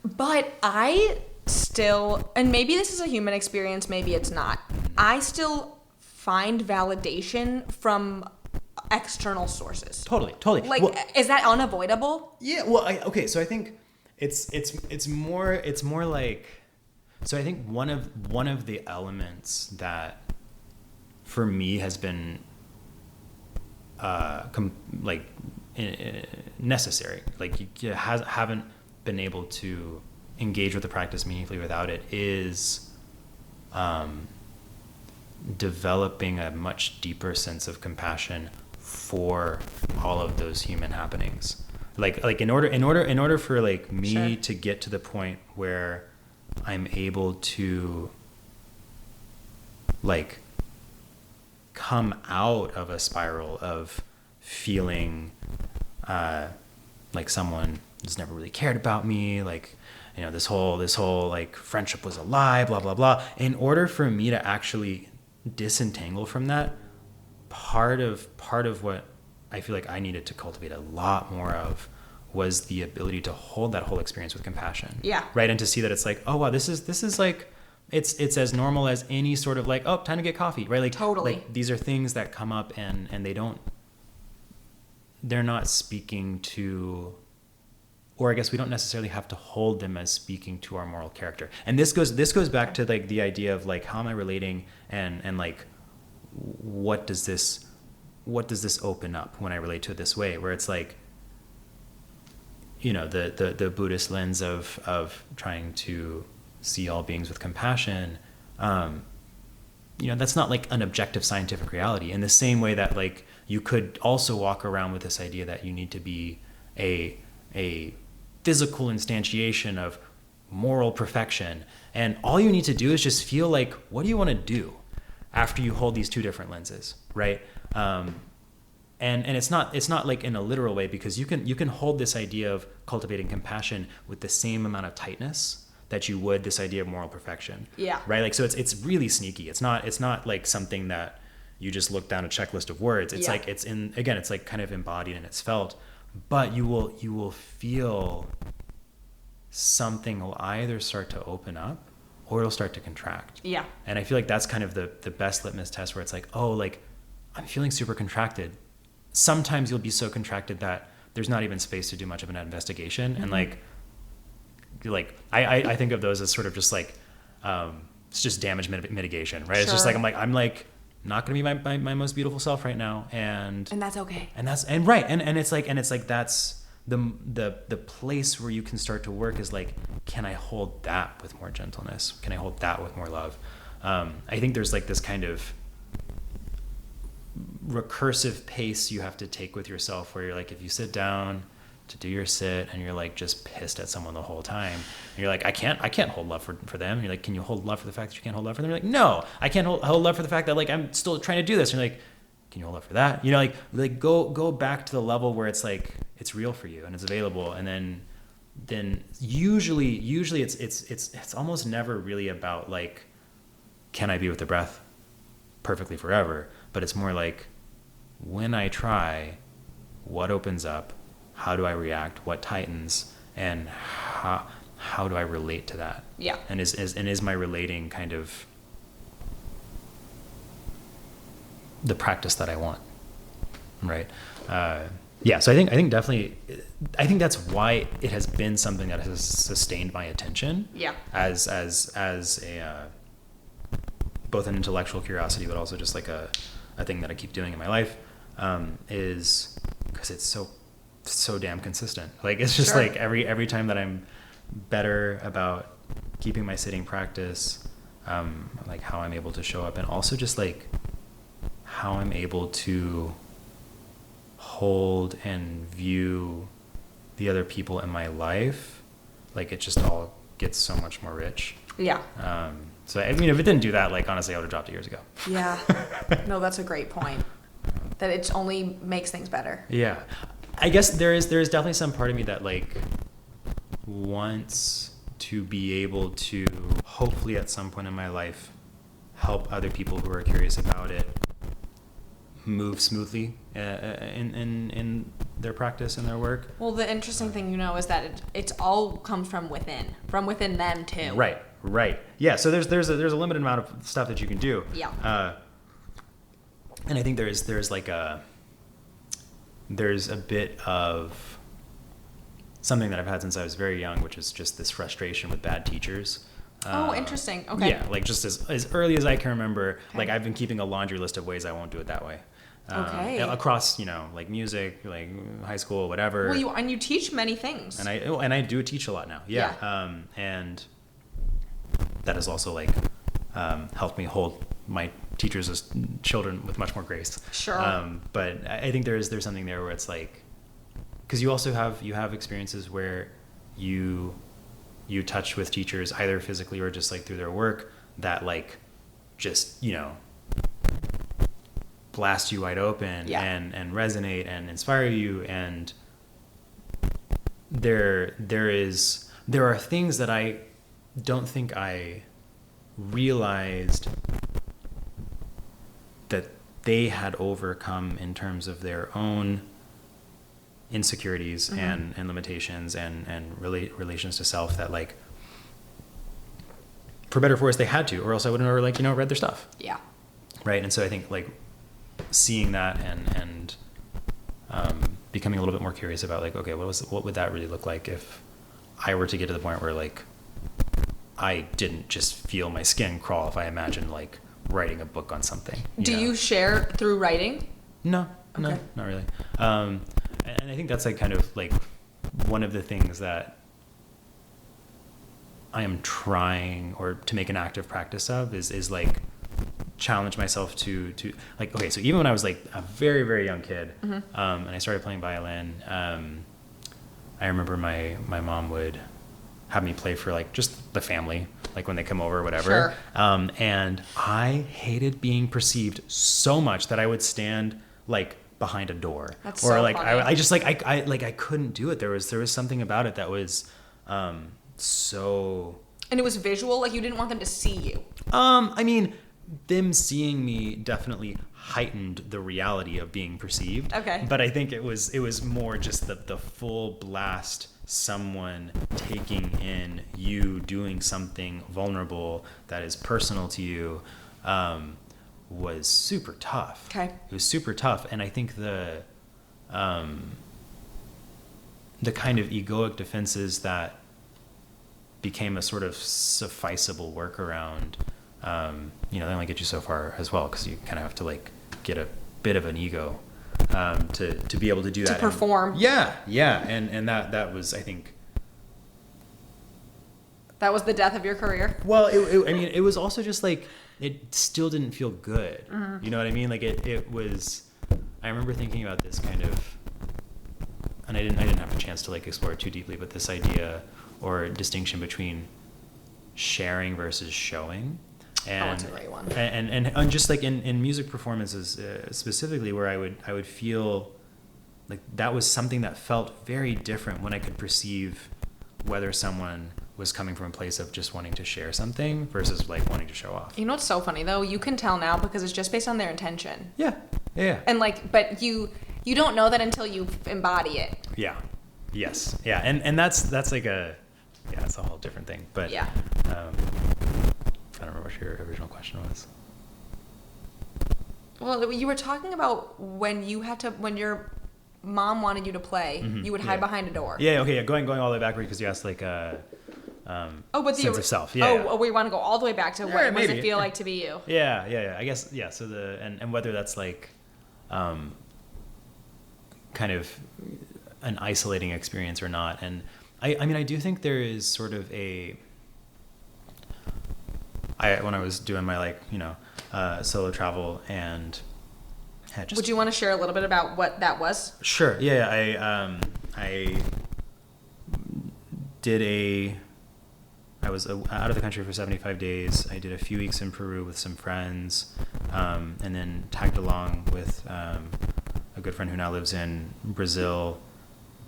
B: But I still, and maybe this is a human experience, maybe it's not, I still find validation from external sources.
C: Totally.
B: Like, is that unavoidable?
C: Yeah. Well, so I think it's more like, so I think one of the elements that for me has been necessary, like you haven't been able to engage with the practice meaningfully without it, is developing a much deeper sense of compassion for all of those human happenings. Like in order for like me to get to the point where I'm able to like come out of a spiral of feeling like someone has never really cared about me, like, this whole like friendship was a lie, blah blah blah. In order for me to actually disentangle from that, part of what I feel like I needed to cultivate a lot more of was the ability to hold that whole experience with compassion. Yeah. Right. And to see that it's like, oh wow, this is like, it's as normal as any sort of like, oh, time to get coffee, right? Like totally. Like these are things that come up and they're not speaking to, or I guess we don't necessarily have to hold them as speaking to our moral character. And this goes back to like the idea of like, how am I relating and like, what does this open up when I relate to it this way, where it's like, the Buddhist lens of trying to see all beings with compassion, that's not like an objective scientific reality, in the same way that like you could also walk around with this idea that you need to be a physical instantiation of moral perfection, and all you need to do is just feel like, what do you want to do after you hold these two different lenses, right? And it's not like in a literal way, because you can hold this idea of cultivating compassion with the same amount of tightness that you would this idea of moral perfection. Yeah. Right? Like, so it's really sneaky. It's not like something that you just look down a checklist of words. It's like, it's like kind of embodied and it's felt, but you will feel something will either start to open up or it'll start to contract.
B: Yeah.
C: And I feel like that's kind of the best litmus test, where it's like, oh, like I'm feeling super contracted. Sometimes you'll be so contracted that there's not even space to do much of an investigation. And like I think of those as sort of just like, it's just damage mitigation, right? Sure. It's just like, I'm like not going to be my most beautiful self right now. And
B: that's okay.
C: And it's like, that's the place where you can start to work is like, can I hold that with more gentleness? Can I hold that with more love? I think there's like this kind of recursive pace you have to take with yourself, where you're like, if you sit down to do your sit and you're like just pissed at someone the whole time, and you're like, I can't hold love for them. And you're like, can you hold love for the fact that you can't hold love for them? You're like, no, I can't hold love for the fact that like I'm still trying to do this. And you're like, can you hold love for that? You know, like go back to the level where it's like it's real for you and it's available. And then usually it's almost never really about like, can I be with the breath perfectly forever? But it's more like, when I try, what opens up? How do I react? What tightens? And how do I relate to that?
B: Yeah.
C: And is my relating kind of the practice that I want? Right. Yeah. So I think definitely, I think that's why it has been something that has sustained my attention.
B: Yeah.
C: As a both an intellectual curiosity, but also just like a thing that I keep doing in my life, is because it's so damn consistent. Like it's just like every time that I'm better about keeping my sitting practice, like how I'm able to show up, and also just like how I'm able to hold and view the other people in my life, like it just all gets so much more rich.
B: Yeah.
C: So I mean, if it didn't do that, like honestly, I would have dropped it years ago.
B: Yeah. No, that's a great point. That it only makes things better.
C: Yeah. I guess there is definitely some part of me that like wants to be able to hopefully at some point in my life help other people who are curious about it move smoothly in their practice and their work.
B: Well, the interesting thing, is that it's all comes from within them too.
C: Right. Yeah. So there's a limited amount of stuff that you can do.
B: Yeah.
C: And I think there's a bit of something that I've had since I was very young, which is just this frustration with bad teachers.
B: Oh, interesting. Okay.
C: Yeah, like just as early as I can remember, like I've been keeping a laundry list of ways I won't do it that way.
B: Okay.
C: Across, like music, like high school, whatever.
B: Well, you teach many things.
C: And I do teach a lot now. Yeah. And that has also like helped me hold my teachers as children with much more grace.
B: Sure.
C: But I think there's something there where it's like, because you also have experiences where you touch with teachers either physically or just like through their work that like just blast you wide open and resonate and inspire you, and there are things that I don't think I realized that they had overcome in terms of their own insecurities and limitations and relations to self, that like for better or for worse they had to, or else I wouldn't have read their stuff.
B: Yeah.
C: Right. And so I think like seeing that and becoming a little bit more curious about like, okay, what would that really look like if I were to get to the point where like I didn't just feel my skin crawl if I imagined like writing a book on something.
B: Do you share through writing?
C: No, not really. And I think that's like kind of like one of the things that I am trying or to make an active practice of is like challenge myself to like, okay, so even when I was like a very, very young kid, and I started playing violin, I remember my mom would have me play for like just the family, like when they come over or whatever.
B: Sure.
C: And I hated being perceived so much that I would stand like behind a door.
B: That's
C: or
B: so
C: like
B: funny.
C: I just like I couldn't do it. There was something about it that was so.
B: And it was visual, like you didn't want them to see you.
C: I mean, them seeing me definitely heightened the reality of being perceived.
B: Okay.
C: But I think it was more just the full blast, someone taking in you doing something vulnerable that is personal to you, was super tough.
B: Okay.
C: It was super tough. And I think the kind of egoic defenses that became a sort of sufficeable workaround, they only get you so far as well, because you kind of have to like get a bit of an ego to be able to do that.
B: To perform.
C: And that was, I think...
B: That was the death of your career?
C: Well, it was also just like, it still didn't feel good.
B: Mm-hmm.
C: You know what I mean? Like it was... I remember thinking about this kind of... And I didn't have a chance to like explore it too deeply, but this idea or distinction between sharing versus showing. And,
B: that's a great one.
C: And just like in music performances specifically, where I would feel like that was something that felt very different when I could perceive whether someone was coming from a place of just wanting to share something versus like wanting to show off.
B: You know what's so funny though? You can tell now because it's just based on their intention.
C: Yeah.
B: And like, but you don't know that until you embody it.
C: Yeah. Yes. Yeah. And that's like it's a whole different thing. But
B: yeah.
C: I don't remember what your original question was.
B: Well, you were talking about when your mom wanted you to play, you would hide behind a door.
C: Yeah. Okay. Yeah. Going all the way backward because you asked like
B: but
C: sense of self.
B: we want to go all the way back to what does it feel like to be you?
C: Yeah. I guess so. And whether that's like kind of an isolating experience or not. And I mean, I do think there is sort of when I was doing my solo travel and had just...
B: Would you want to share a little bit about what that was?
C: Sure. Yeah. I was out of the country for 75 days. I did a few weeks in Peru with some friends, and then tagged along with a good friend who now lives in Brazil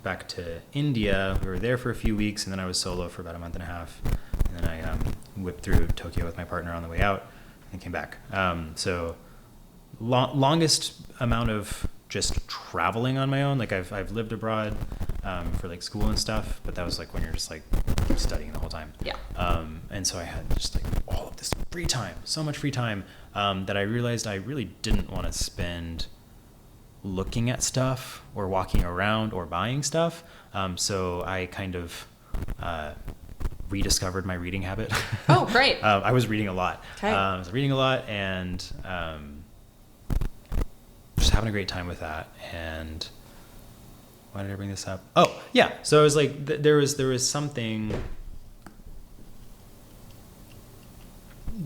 C: back to India. We were there for a few weeks, and then I was solo for about a month and a half. And then I whipped through Tokyo with my partner on the way out and came back. So longest amount of just traveling on my own. Like I've lived abroad for like school and stuff, but that was like when you're just like studying the whole time.
B: Yeah.
C: And so I had just like all of this free time, so much free time, that I realized I really didn't want to spend looking at stuff or walking around or buying stuff. So I kind of rediscovered my reading habit.
B: Oh, great.
C: I was reading a lot.
B: Okay.
C: I was reading a lot and just having a great time with that. And why did I bring this up? Oh, yeah. So it was like there was something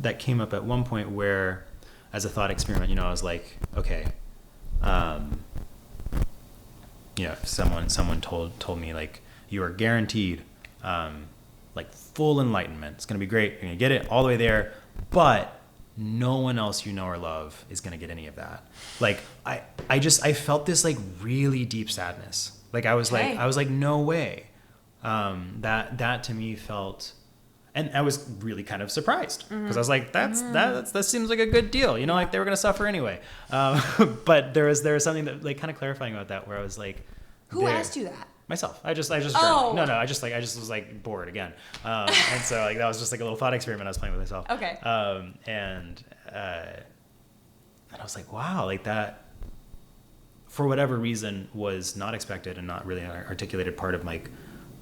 C: that came up at one point where, as a thought experiment, I was like, okay, if someone told me like, you are guaranteed like full enlightenment. It's gonna be great. You're gonna get it all the way there, but no one else you know or love is gonna get any of that. Like I felt this like really deep sadness. Like I was like, no way. That to me felt, and I was really kind of surprised because I was like, that seems like a good deal. Like they were gonna suffer anyway. But there was something that like kind of clarifying about that where I was like,
B: who asked you that?
C: Myself. I just
B: Oh.
C: no, I just was like bored again. And so like that was just like a little thought experiment I was playing with myself.
B: Okay.
C: And I was like, wow, like that for whatever reason was not expected and not really an articulated part of like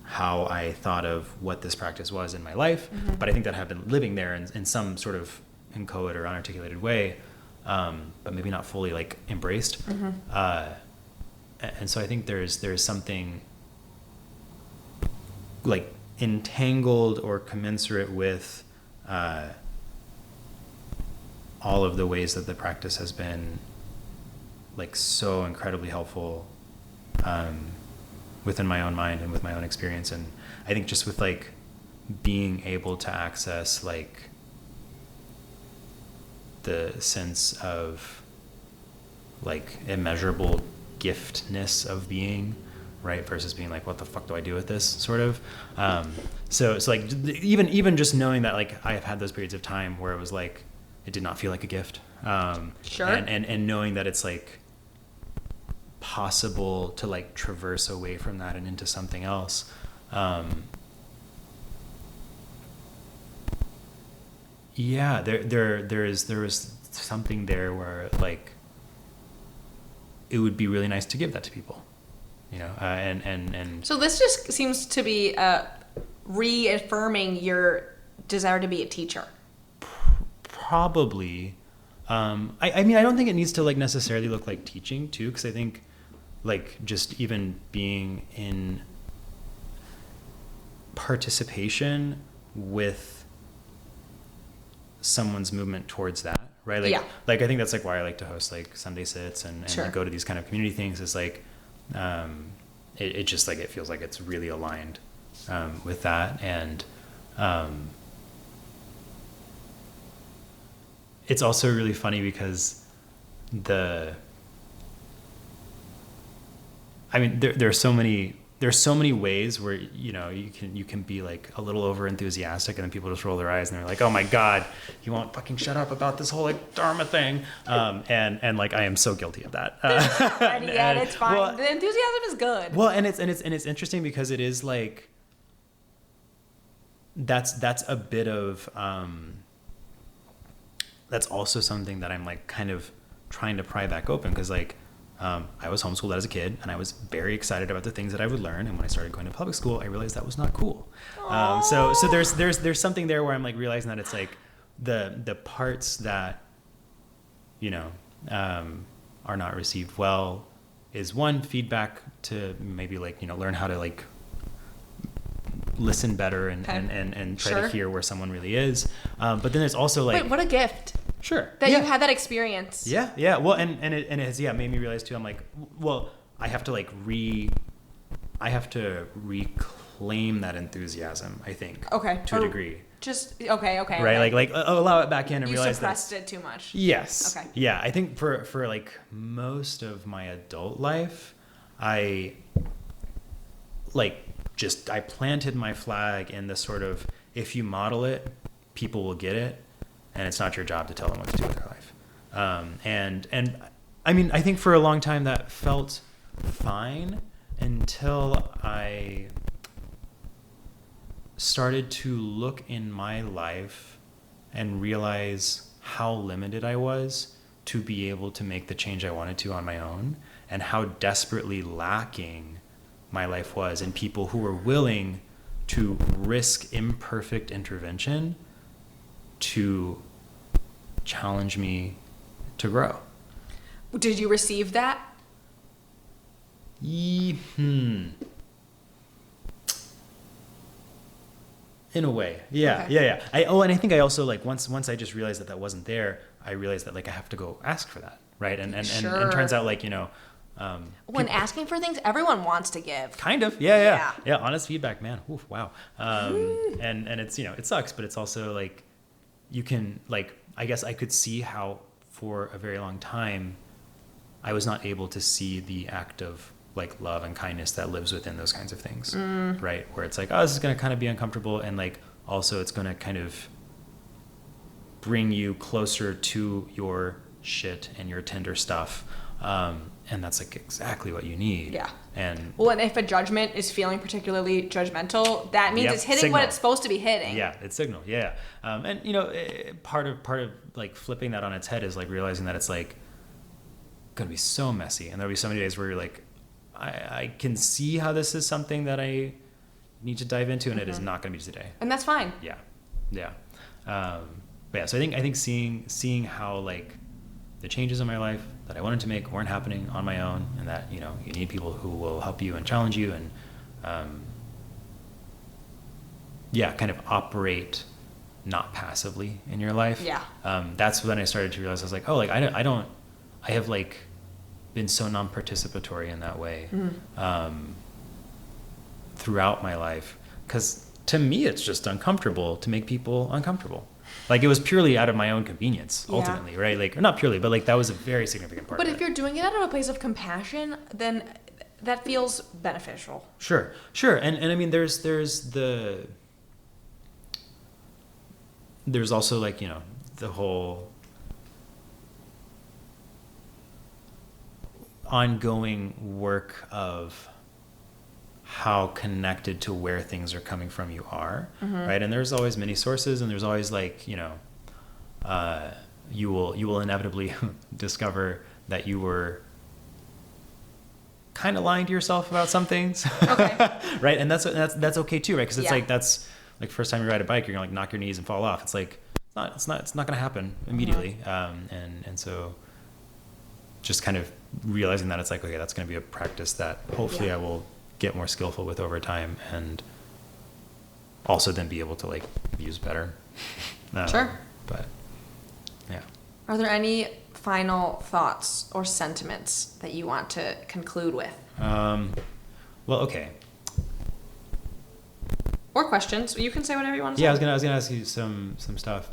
C: how I thought of what this practice was in my life. But I think that I have been living there in some sort of inchoate or unarticulated way, but maybe not fully like embraced. And so I think there's something like entangled or commensurate with all of the ways that the practice has been like so incredibly helpful within my own mind and with my own experience. And I think just with like being able to access like the sense of like immeasurable giftness of being, right, versus being like, what the fuck do I do with this, sort of. So like even just knowing that like I have had those periods of time where it was like, it did not feel like a gift.
B: Sure.
C: And knowing that it's like possible to like traverse away from that and into something else. Yeah, there was something there where like it would be really nice to give that to people, you know, and
B: So this just seems to be reaffirming your desire to be a teacher.
C: probably. I mean, I don't think it needs to like necessarily look like teaching too, because I think like just even being in participation with someone's movement towards that, right? Like,
B: Yeah.
C: like I think that's like why I like to host like Sunday sits and
B: Sure.
C: like, go to these kind of community things. Is like, it just like it feels like it's really aligned with that, and it's also really funny because I mean, there's so many ways where, you know, you can be like a little over enthusiastic and then people just roll their eyes and they're like, oh my God, you won't fucking shut up about this whole like Dharma thing. And like, I am so guilty of that.
B: And yet it's fine.
C: Well,
B: the enthusiasm is good.
C: well, and it's interesting because it is like, that's a bit of, that's also something that I'm like kind of trying to pry back open, because like, I was homeschooled as a kid and I was very excited about the things that I would learn. And when I started going to public school, I realized that was not cool. So there's something there where I'm like realizing that it's like the parts that, you know, are not received well is one, feedback to maybe like, you know, learn how to like listen better and try
B: Sure.
C: to hear where someone really is. But then there's also like,
B: Wait, what a gift
C: sure.
B: that
C: Yeah.
B: you had that experience.
C: Yeah. Well, and it has made me realize too. I'm like, well, I have to reclaim that enthusiasm. I think.
B: Okay.
C: To a degree.
B: Just okay.
C: Right.
B: Okay.
C: Like allow it back in and
B: You
C: realize that.
B: suppressed it too much.
C: Yes.
B: Okay.
C: Yeah. I think for like most of my adult life, I planted my flag in the sort of, if you model it, people will get it, and it's not your job to tell them what to do with their life. And I mean, I think for a long time that felt fine until I started to look in my life and realize how limited I was to be able to make the change I wanted to on my own, and how desperately lacking my life was in people who were willing to risk imperfect intervention to challenge me to grow.
B: Did you receive that?
C: In a way. Yeah.
B: Okay.
C: Yeah. And I think I also like once I just realized that wasn't there, I realized that like I have to go ask for that. Right. And
B: Sure.
C: turns out like, you know,
B: When asking for things, everyone wants to give.
C: kind of. Yeah. Honest feedback, man. Oof, wow. And it's, you know, it sucks, but it's also like, you can like, I guess I could see how for a very long time, I was not able to see the act of like love and kindness that lives within those kinds of things, right? Where it's like, oh, this is going to kind of be uncomfortable. And like, also it's going to kind of bring you closer to your shit and your tender stuff. And that's like exactly what you need.
B: Yeah.
C: And
B: Well, and if a judgment is feeling particularly judgmental, that means
C: Yep,
B: it's hitting
C: signal.
B: what it's supposed to be hitting.
C: yeah, it's signal. Yeah. And you know, part of like flipping that on its head is like realizing that it's like going to be so messy. And there'll be so many days where you're like, I can see how this is something that I need to dive into, and it is not going to be today.
B: And that's fine.
C: Yeah. But yeah, so I think seeing how like the changes in my life that I wanted to make weren't happening on my own, and that, you know, you need people who will help you and challenge you and kind of operate not passively in your life.
B: Yeah.
C: That's when I started to realize I was like, oh, like I have like been so non-participatory in that way throughout my life, because to me it's just uncomfortable to make people uncomfortable. Like, it was purely out of my own convenience, ultimately, right? Like, or not purely, but like that was a very significant part
B: But
C: of
B: if
C: it.
B: you're doing it out of a place of compassion, then that feels beneficial.
C: Sure. And I mean, there's also like, you know, the whole ongoing work of how connected to where things are coming from you are, right? And there's always many sources, and there's always like, you will inevitably discover that you were kind of lying to yourself about some things.
B: Okay.
C: Right? And that's okay too, right? Because it's
B: Yeah.
C: like, that's like first time you ride a bike, you're gonna like knock your knees and fall off. It's like, it's not gonna happen immediately. And so just kind of realizing that it's like, okay, that's gonna be a practice that hopefully
B: Yeah.
C: I will get more skillful with over time, and also then be able to like use better.
B: Sure.
C: But yeah.
B: Are there any final thoughts or sentiments that you want to conclude with?
C: Well, okay.
B: Or questions? You can say whatever you want to say.
C: Yeah, I was gonna ask you some stuff.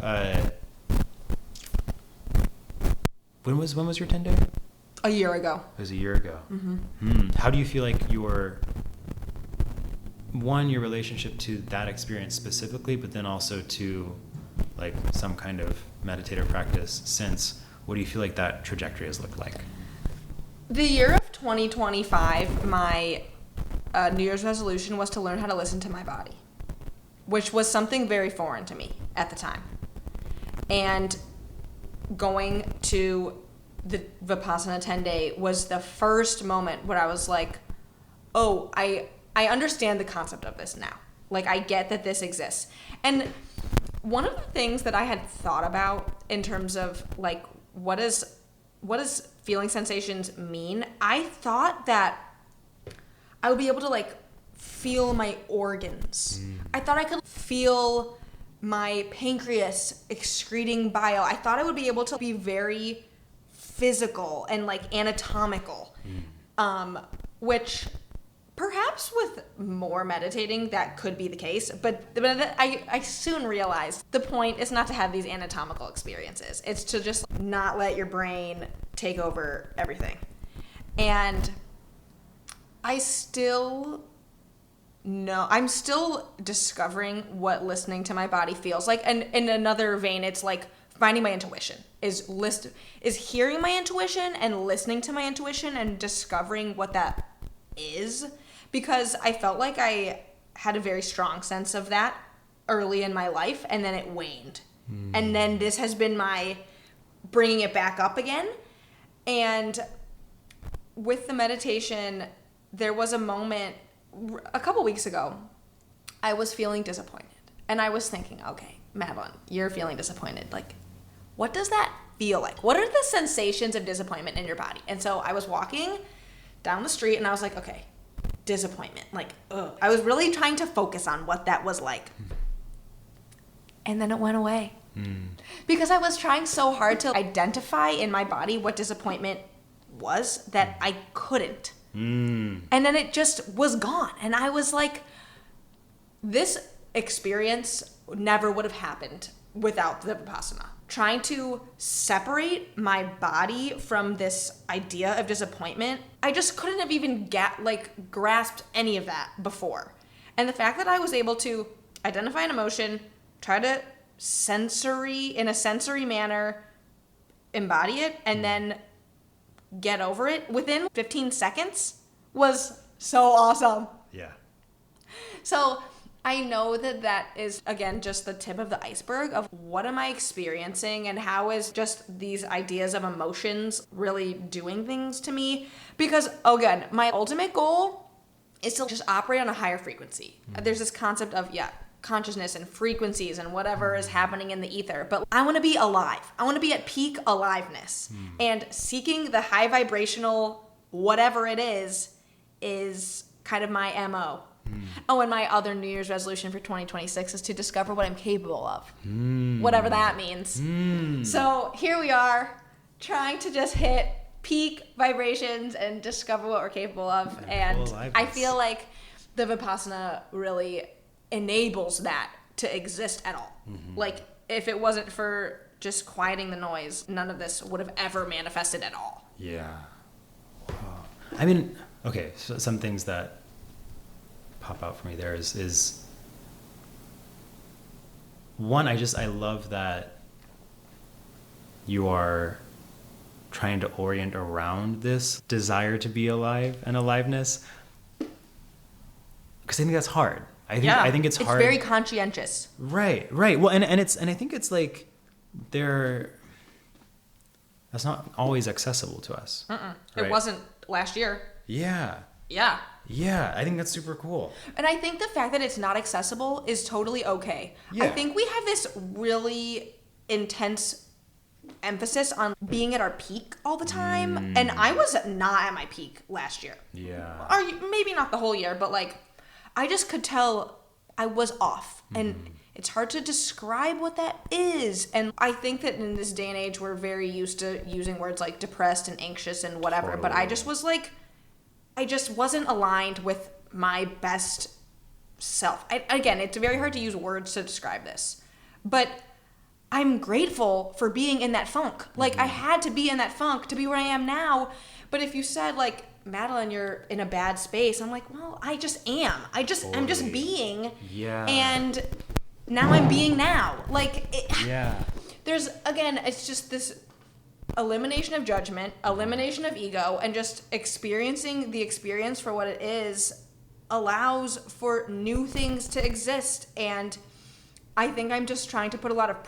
C: When was your 10-day?
B: A year ago.
C: It was a year ago. How do you feel like your relationship to that experience specifically, but then also to like some kind of meditative practice since? What do you feel like that trajectory has looked like?
B: The year of 2025, my New Year's resolution was to learn how to listen to my body, which was something very foreign to me at the time. And going to the Vipassana 10-day was the first moment where I was like, oh, I understand the concept of this now. Like, I get that this exists. And one of the things that I had thought about in terms of like, what does feeling sensations mean? I thought that I would be able to like feel my organs. I thought I could feel my pancreas excreting bile. I thought I would be able to be very physical and like anatomical, which perhaps with more meditating that could be the case, but I soon realized the point is not to have these anatomical experiences. It's to just not let your brain take over everything. And I'm still discovering what listening to my body feels like. And in another vein, it's like finding my intuition, is hearing my intuition and listening to my intuition and discovering what that is. Because I felt like I had a very strong sense of that early in my life, and then it waned. And then this has been my bringing it back up again. And with the meditation, there was a moment a couple weeks ago, I was feeling disappointed. And I was thinking, okay, Madeline, you're feeling disappointed. Like, what does that feel like? What are the sensations of disappointment in your body? And so I was walking down the street and I was like, okay, disappointment. Like, ugh. I was really trying to focus on what that was like. And then it went away. Because I was trying so hard to identify in my body what disappointment was that I couldn't. And then it just was gone. And I was like, this experience never would have happened without the Vipassana. Trying to separate my body from this idea of disappointment, I just couldn't have even grasped any of that before. And the fact that I was able to identify an emotion, try to in a sensory manner, embody it, and then get over it within 15 seconds was so awesome.
C: Yeah.
B: So I know that is, again, just the tip of the iceberg of what am I experiencing and how is just these ideas of emotions really doing things to me. Because, again, my ultimate goal is to just operate on a higher frequency. There's this concept of, consciousness and frequencies and whatever is happening in the ether. But I want to be alive. I want to be at peak aliveness. And seeking the high vibrational whatever it is kind of my MO. Oh, and my other New Year's resolution for 2026 is to discover what I'm capable of. Whatever that means. So here we are, trying to just hit peak vibrations and discover what we're capable of. And I feel like the Vipassana really enables that to exist at all. Like, if it wasn't for just quieting the noise, none of this would have ever manifested at all.
C: Yeah. Wow. I mean, okay, so some things that pop out for me there is one, I love that you are trying to orient around this desire to be alive and aliveness, because I think that's hard. I think it's hard.
B: It's very conscientious.
C: Right. Well, and I think it's like that's not always accessible to us.
B: Right?
C: Right?
B: It wasn't last year.
C: Yeah. I think that's super cool.
B: And I think the fact that it's not accessible is totally okay.
C: Yeah.
B: I think we have this really intense emphasis on being at our peak all the time. And I was not at my peak last year.
C: Yeah.
B: Or maybe not the whole year, but like I just could tell I was off. And it's hard to describe what that is. And I think that in this day and age, we're very used to using words like depressed and anxious and whatever.
C: Totally.
B: But I just was like, I just wasn't aligned with my best self. Again, it's very hard to use words to describe this. But I'm grateful for being in that funk. Like, I had to be in that funk to be where I am now. But if you said, like, Madeline, you're in a bad space, I'm like, well, I just am. I'm just being.
C: Yeah.
B: And now I'm being now. Like, there's, again, it's just this elimination of judgment, elimination of ego, and just experiencing the experience for what it is allows for new things to exist. And I think I'm just trying to put a lot of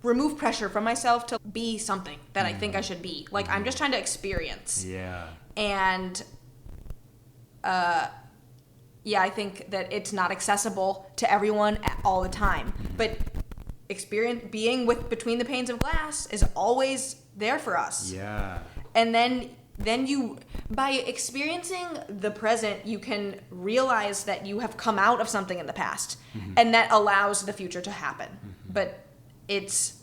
B: remove pressure from myself to be something that I think I should be. Like, I'm just trying to experience.
C: Yeah.
B: And I think that it's not accessible to everyone all the time. But being between the panes of glass is always there for us.
C: Yeah.
B: And then you, by experiencing the present, you can realize that you have come out of something in the past, and that allows the future to happen. But it's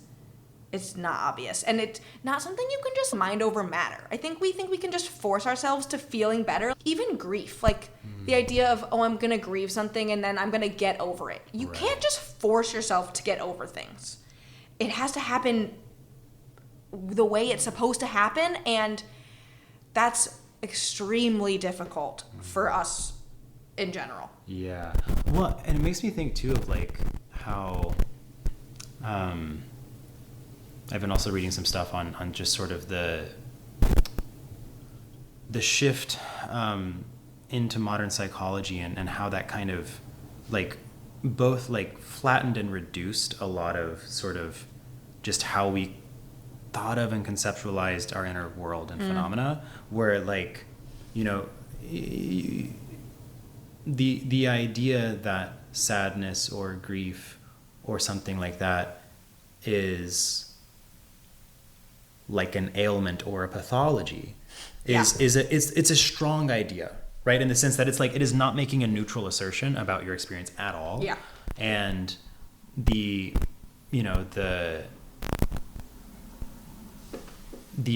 B: not obvious, and it's not something you can just mind over matter. I think we can just force ourselves to feeling better. Even grief, like the idea of, oh, I'm gonna grieve something and then I'm gonna get over it. You can't just force yourself to get over things. It has to happen the way it's supposed to happen, and that's extremely difficult for us in general.
C: Yeah. Well, and it makes me think too of like how I've been also reading some stuff on just sort of the shift into modern psychology and how that kind of like both like flattened and reduced a lot of sort of just how we thought of and conceptualized our inner world and phenomena, where like, you know, the idea that sadness or grief or something like that is like an ailment or a pathology it's a strong idea, right? In the sense that it's like, it is not making a neutral assertion about your experience at all.
B: Yeah.
C: And the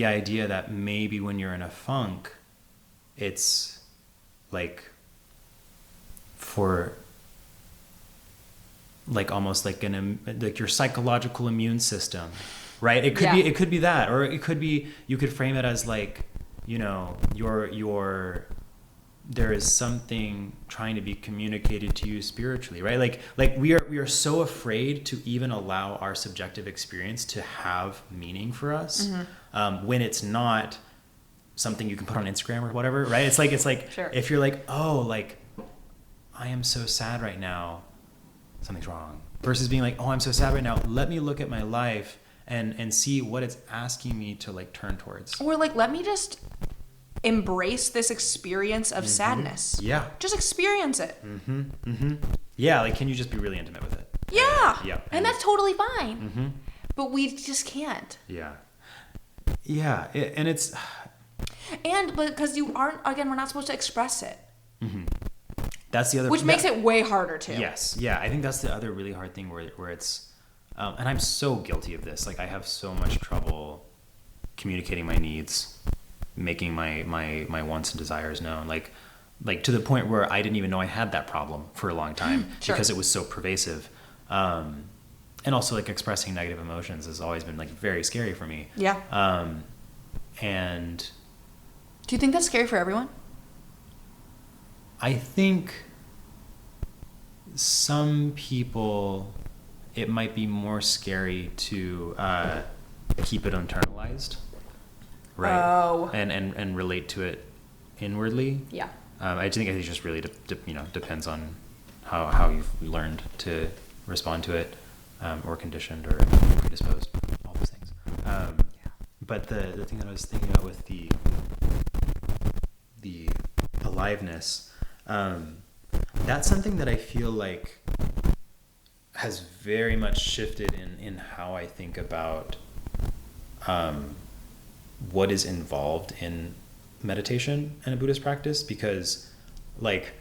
C: idea that maybe when you're in a funk, it's like for like almost like like your psychological immune system, right? It could be that, or it could be, you could frame it as like, you know, there is something trying to be communicated to you spiritually, right? Like we are so afraid to even allow our subjective experience to have meaning for us, when it's not something you can put on Instagram or whatever, right? It's like sure. If you're like, oh, like I am so sad right now, something's wrong, versus being like, oh, I'm so sad right now, let me look at my life and see what it's asking me to like turn towards. Or
B: like, let me just embrace this experience of sadness.
C: Yeah.
B: Just experience it.
C: Yeah, like, can you just be really intimate with it?
B: Yeah.
C: Yeah.
B: And that's totally fine. But we just can't.
C: Yeah. Yeah, and it's...
B: And because you aren't, again, we're not supposed to express it.
C: That's the other...
B: Which makes it way harder too.
C: Yes. Yeah, I think that's the other really hard thing where it's... and I'm so guilty of this. Like, I have so much trouble communicating my needs, making my wants and desires known. Like to the point where I didn't even know I had that problem for a long time. Sure. Because it was so pervasive. And also like expressing negative emotions has always been like very scary for me.
B: Yeah.
C: And
B: do you think that's scary for everyone?
C: I think some people, it might be more scary to keep it internalized. right?
B: Oh.
C: And relate to it inwardly.
B: Yeah.
C: I think it just really depends on how you've learned to respond to it, or conditioned or predisposed, all those things. But the thing that I was thinking about with the aliveness, that's something that I feel like has very much shifted in how I think about what is involved in meditation and a Buddhist practice, because like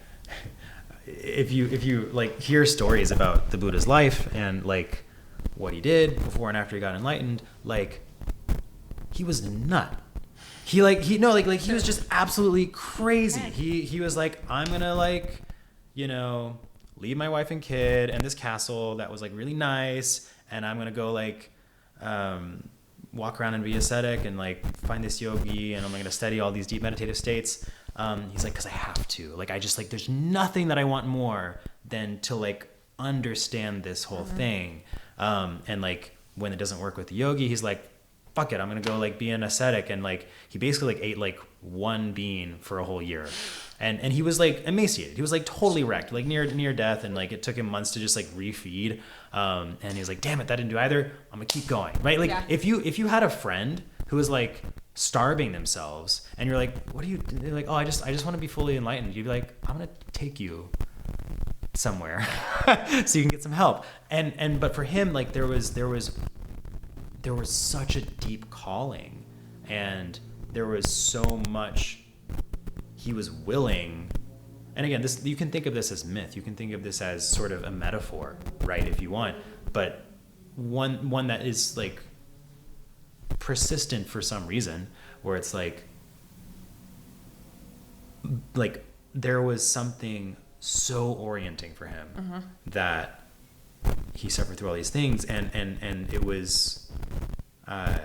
C: if you like hear stories about the Buddha's life and like what he did before and after he got enlightened, like he was a nut. He was just absolutely crazy. He was like, I'm gonna like, leave my wife and kid and this castle that was like really nice, and I'm gonna go like walk around and be ascetic and like find this yogi, and I'm gonna study all these deep meditative states. He's like, because I have to. Like, I just like, there's nothing that I want more than to like understand this whole thing. And like when it doesn't work with the yogi, he's like, fuck it, I'm gonna go like be an ascetic. And like he basically like ate like one bean for a whole year. And he was like emaciated. He was like totally wrecked, like near death, and like it took him months to just like refeed. And he was like, damn it, that didn't do either. I'm gonna keep going. Right? Like if you had a friend who was like starving themselves and you're like, what are you doing? They're like, oh, I just want to be fully enlightened. You'd be like, I'm gonna take you somewhere so you can get some help. But for him, like there was such a deep calling, and there was so much he was willing. And again, this, you can think of this as myth, you can think of this as sort of a metaphor, right, if you want, but one that is like persistent for some reason, where it's like there was something so orienting for him that he suffered through all these things, and it was a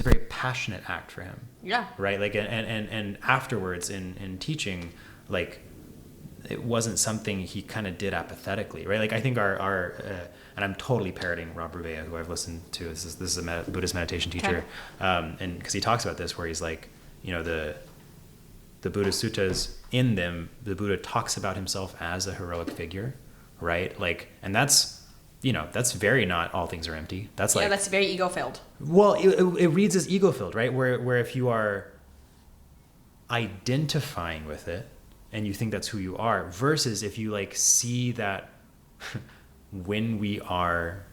C: very passionate act for him.
B: Yeah.
C: Right. Like, and afterwards in teaching, like, it wasn't something he kind of did apathetically, right? Like, I think our and I'm totally parroting Rob Burbea, who I've listened to. This is a Buddhist meditation teacher, and because he talks about this, where he's like, the Buddhist suttas, in them, the Buddha talks about himself as a heroic figure, right? Like, and that's very not all things are empty. That's like,
B: that's very ego-filled.
C: Well, it reads as ego-filled, right? Where if you are identifying with it and you think that's who you are, versus if you like see that when we are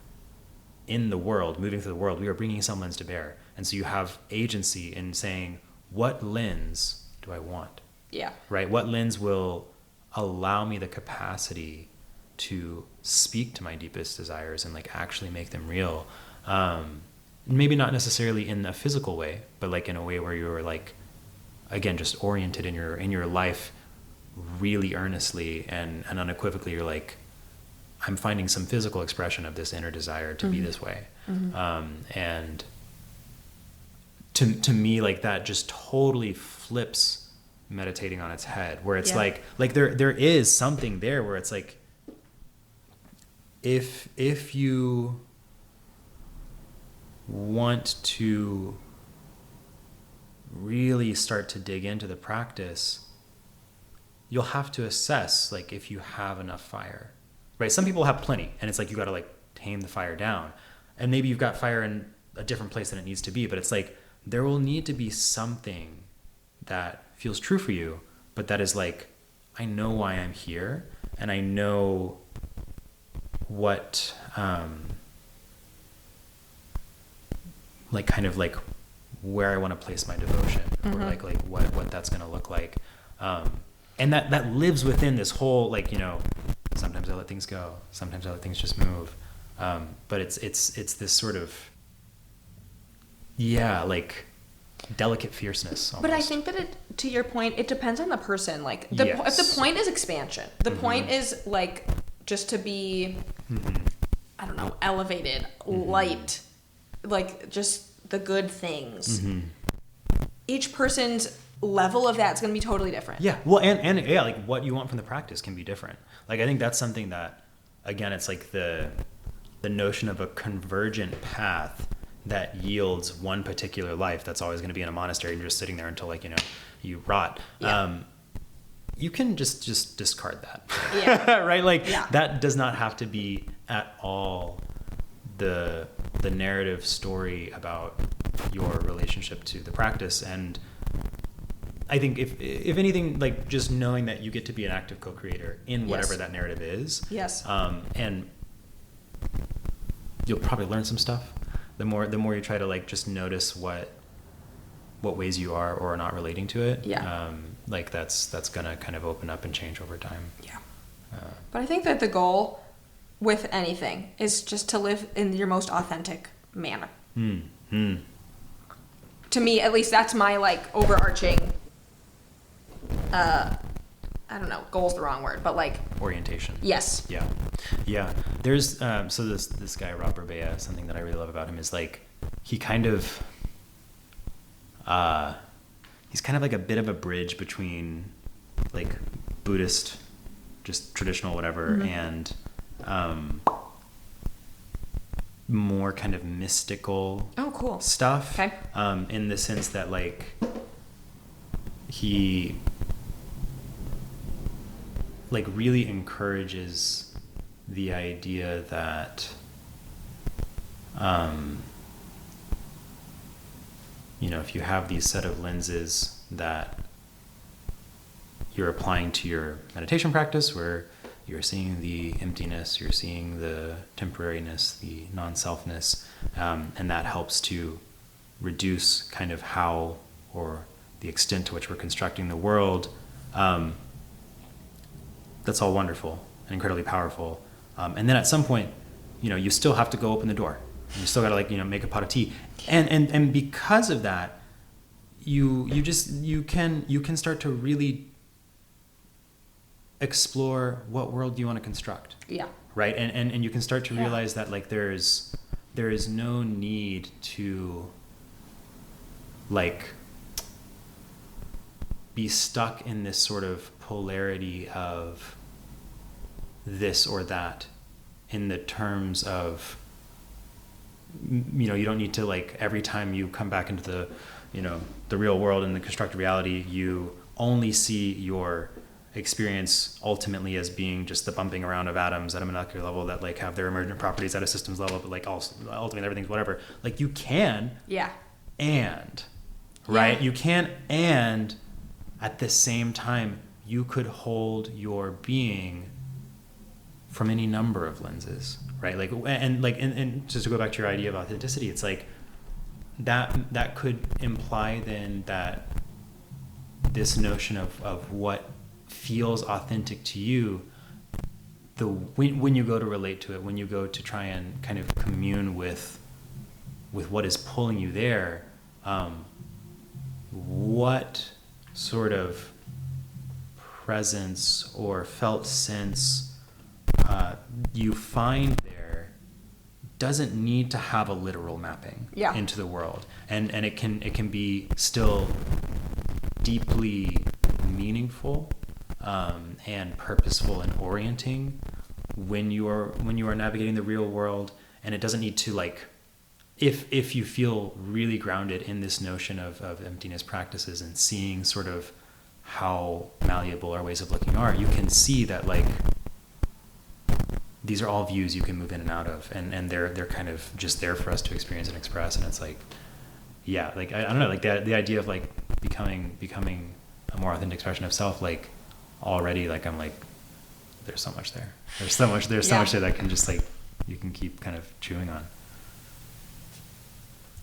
C: in the world, moving through the world, we are bringing some lens to bear. And so you have agency in saying, what lens do I want?
B: Yeah.
C: Right? What lens will allow me the capacity to speak to my deepest desires and like actually make them real? Maybe not necessarily in a physical way, but like in a way where you're like, again, just oriented in your life really earnestly and unequivocally. You're like, I'm finding some physical expression of this inner desire to be this way. And to me, like, that just totally flips meditating on its head, where it's like there is something there where it's like, if you want to really start to dig into the practice, you'll have to assess, like, if you have enough fire, right? Some people have plenty, and it's like, you got to like tame the fire down, and maybe you've got fire in a different place than it needs to be, but it's like, there will need to be something that feels true for you, but that is like, I know why I'm here, and I know what like kind of like where I want to place my devotion, or like what that's going to look like, and that lives within this whole, like, sometimes I let things go, sometimes I let things just move, but it's this sort of like delicate fierceness almost.
B: But I think that to your point, it depends on the person. Like, if the point is expansion, the point is like just to be, I don't know, elevated, light, like just the good things. Each person's level of that's going to be totally different.
C: Yeah. Well, and yeah, like what you want from the practice can be different. Like, I think that's something that, again, it's like the notion of a convergent path that yields one particular life that's always going to be in a monastery and you're just sitting there until like, you rot.
B: Yeah.
C: You can just discard that.
B: Yeah.
C: Right? Like
B: Yeah.
C: that does not have to be at all the narrative story about your relationship to the practice. And I think if anything, like just knowing that you get to be an active co-creator in whatever
B: Yes.
C: that narrative is.
B: Yes.
C: And you'll probably learn some stuff. The more you try to like just notice what ways you are or are not relating to it.
B: Yeah.
C: Like that's gonna kind of open up and change over time.
B: Yeah. But I think that the goal with anything is just to live in your most authentic manner. To me, at least, that's my like overarching, I don't know, goal's the wrong word, but like
C: Orientation.
B: yes.
C: Yeah. There's so this guy Rob Burbea, something that I really love about him is like he kind of he's kind of like a bit of a bridge between like Buddhist, just traditional whatever, and more kind of mystical
B: Oh, cool.
C: stuff.
B: Okay.
C: In the sense that like he like really encourages the idea that if you have these set of lenses that you're applying to your meditation practice, where you're seeing the emptiness, you're seeing the temporariness, the non-selfness, and that helps to reduce kind of how or the extent to which we're constructing the world. That's all wonderful and incredibly powerful. And then at some point, you still have to go open the door. You still got to like, make a pot of tea. And because of that, you can start to really explore what world do you want to construct.
B: Yeah.
C: Right. And you can start to realize that like there is no need to like be stuck in this sort of polarity of this or that in the terms of, you don't need to like every time you come back into the, the real world and the constructed reality, you only see your experience ultimately as being just the bumping around of atoms at a molecular level that like have their emergent properties at a systems level, but like also ultimately everything's whatever. Like you can, right? You can, and at the same time, you could hold your being from any number of lenses, right? Like, and just to go back to your idea of authenticity, it's like that could imply then that this notion of what feels authentic to you, when you go to relate to it, when you go to try and kind of commune with what is pulling you there, what sort of presence or felt sense you find there doesn't need to have a literal mapping into the world, and it can be still deeply meaningful and purposeful and orienting when you are navigating the real world. And it doesn't need to like, if you feel really grounded in this notion of emptiness practices and seeing sort of how malleable our ways of looking are, you can see that like these are all views you can move in and out of, and they're kind of just there for us to experience and express. And it's like, like I don't know, like the idea of like becoming a more authentic expression of self, like already like I'm like, there's so much there. There's so much there that can just like you can keep kind of chewing on.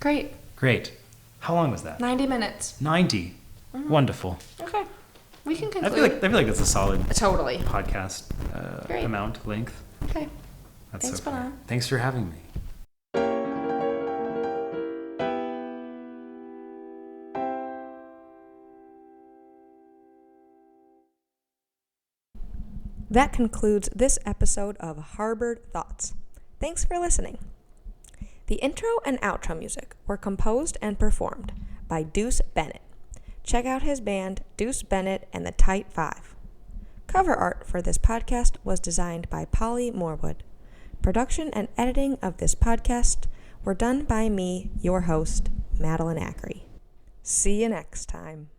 C: Great. How long was that?
B: 90 minutes.
C: 90. Mm-hmm. Wonderful.
B: Okay. We can conclude.
C: I feel like that's a solid
B: totally
C: podcast amount, length.
B: Okay.
C: That's
B: Thanks,
C: so fun.
B: Behnam.
C: Thanks for having me.
A: That concludes this episode of Harbored Thoughts. Thanks for listening. The intro and outro music were composed and performed by Deuce Bennett. Check out his band, Deuce Bennett and the Tight Five. Cover art for this podcast was designed by Polly Morwood. Production and editing of this podcast were done by me, your host, Madeline Ackery. See you next time.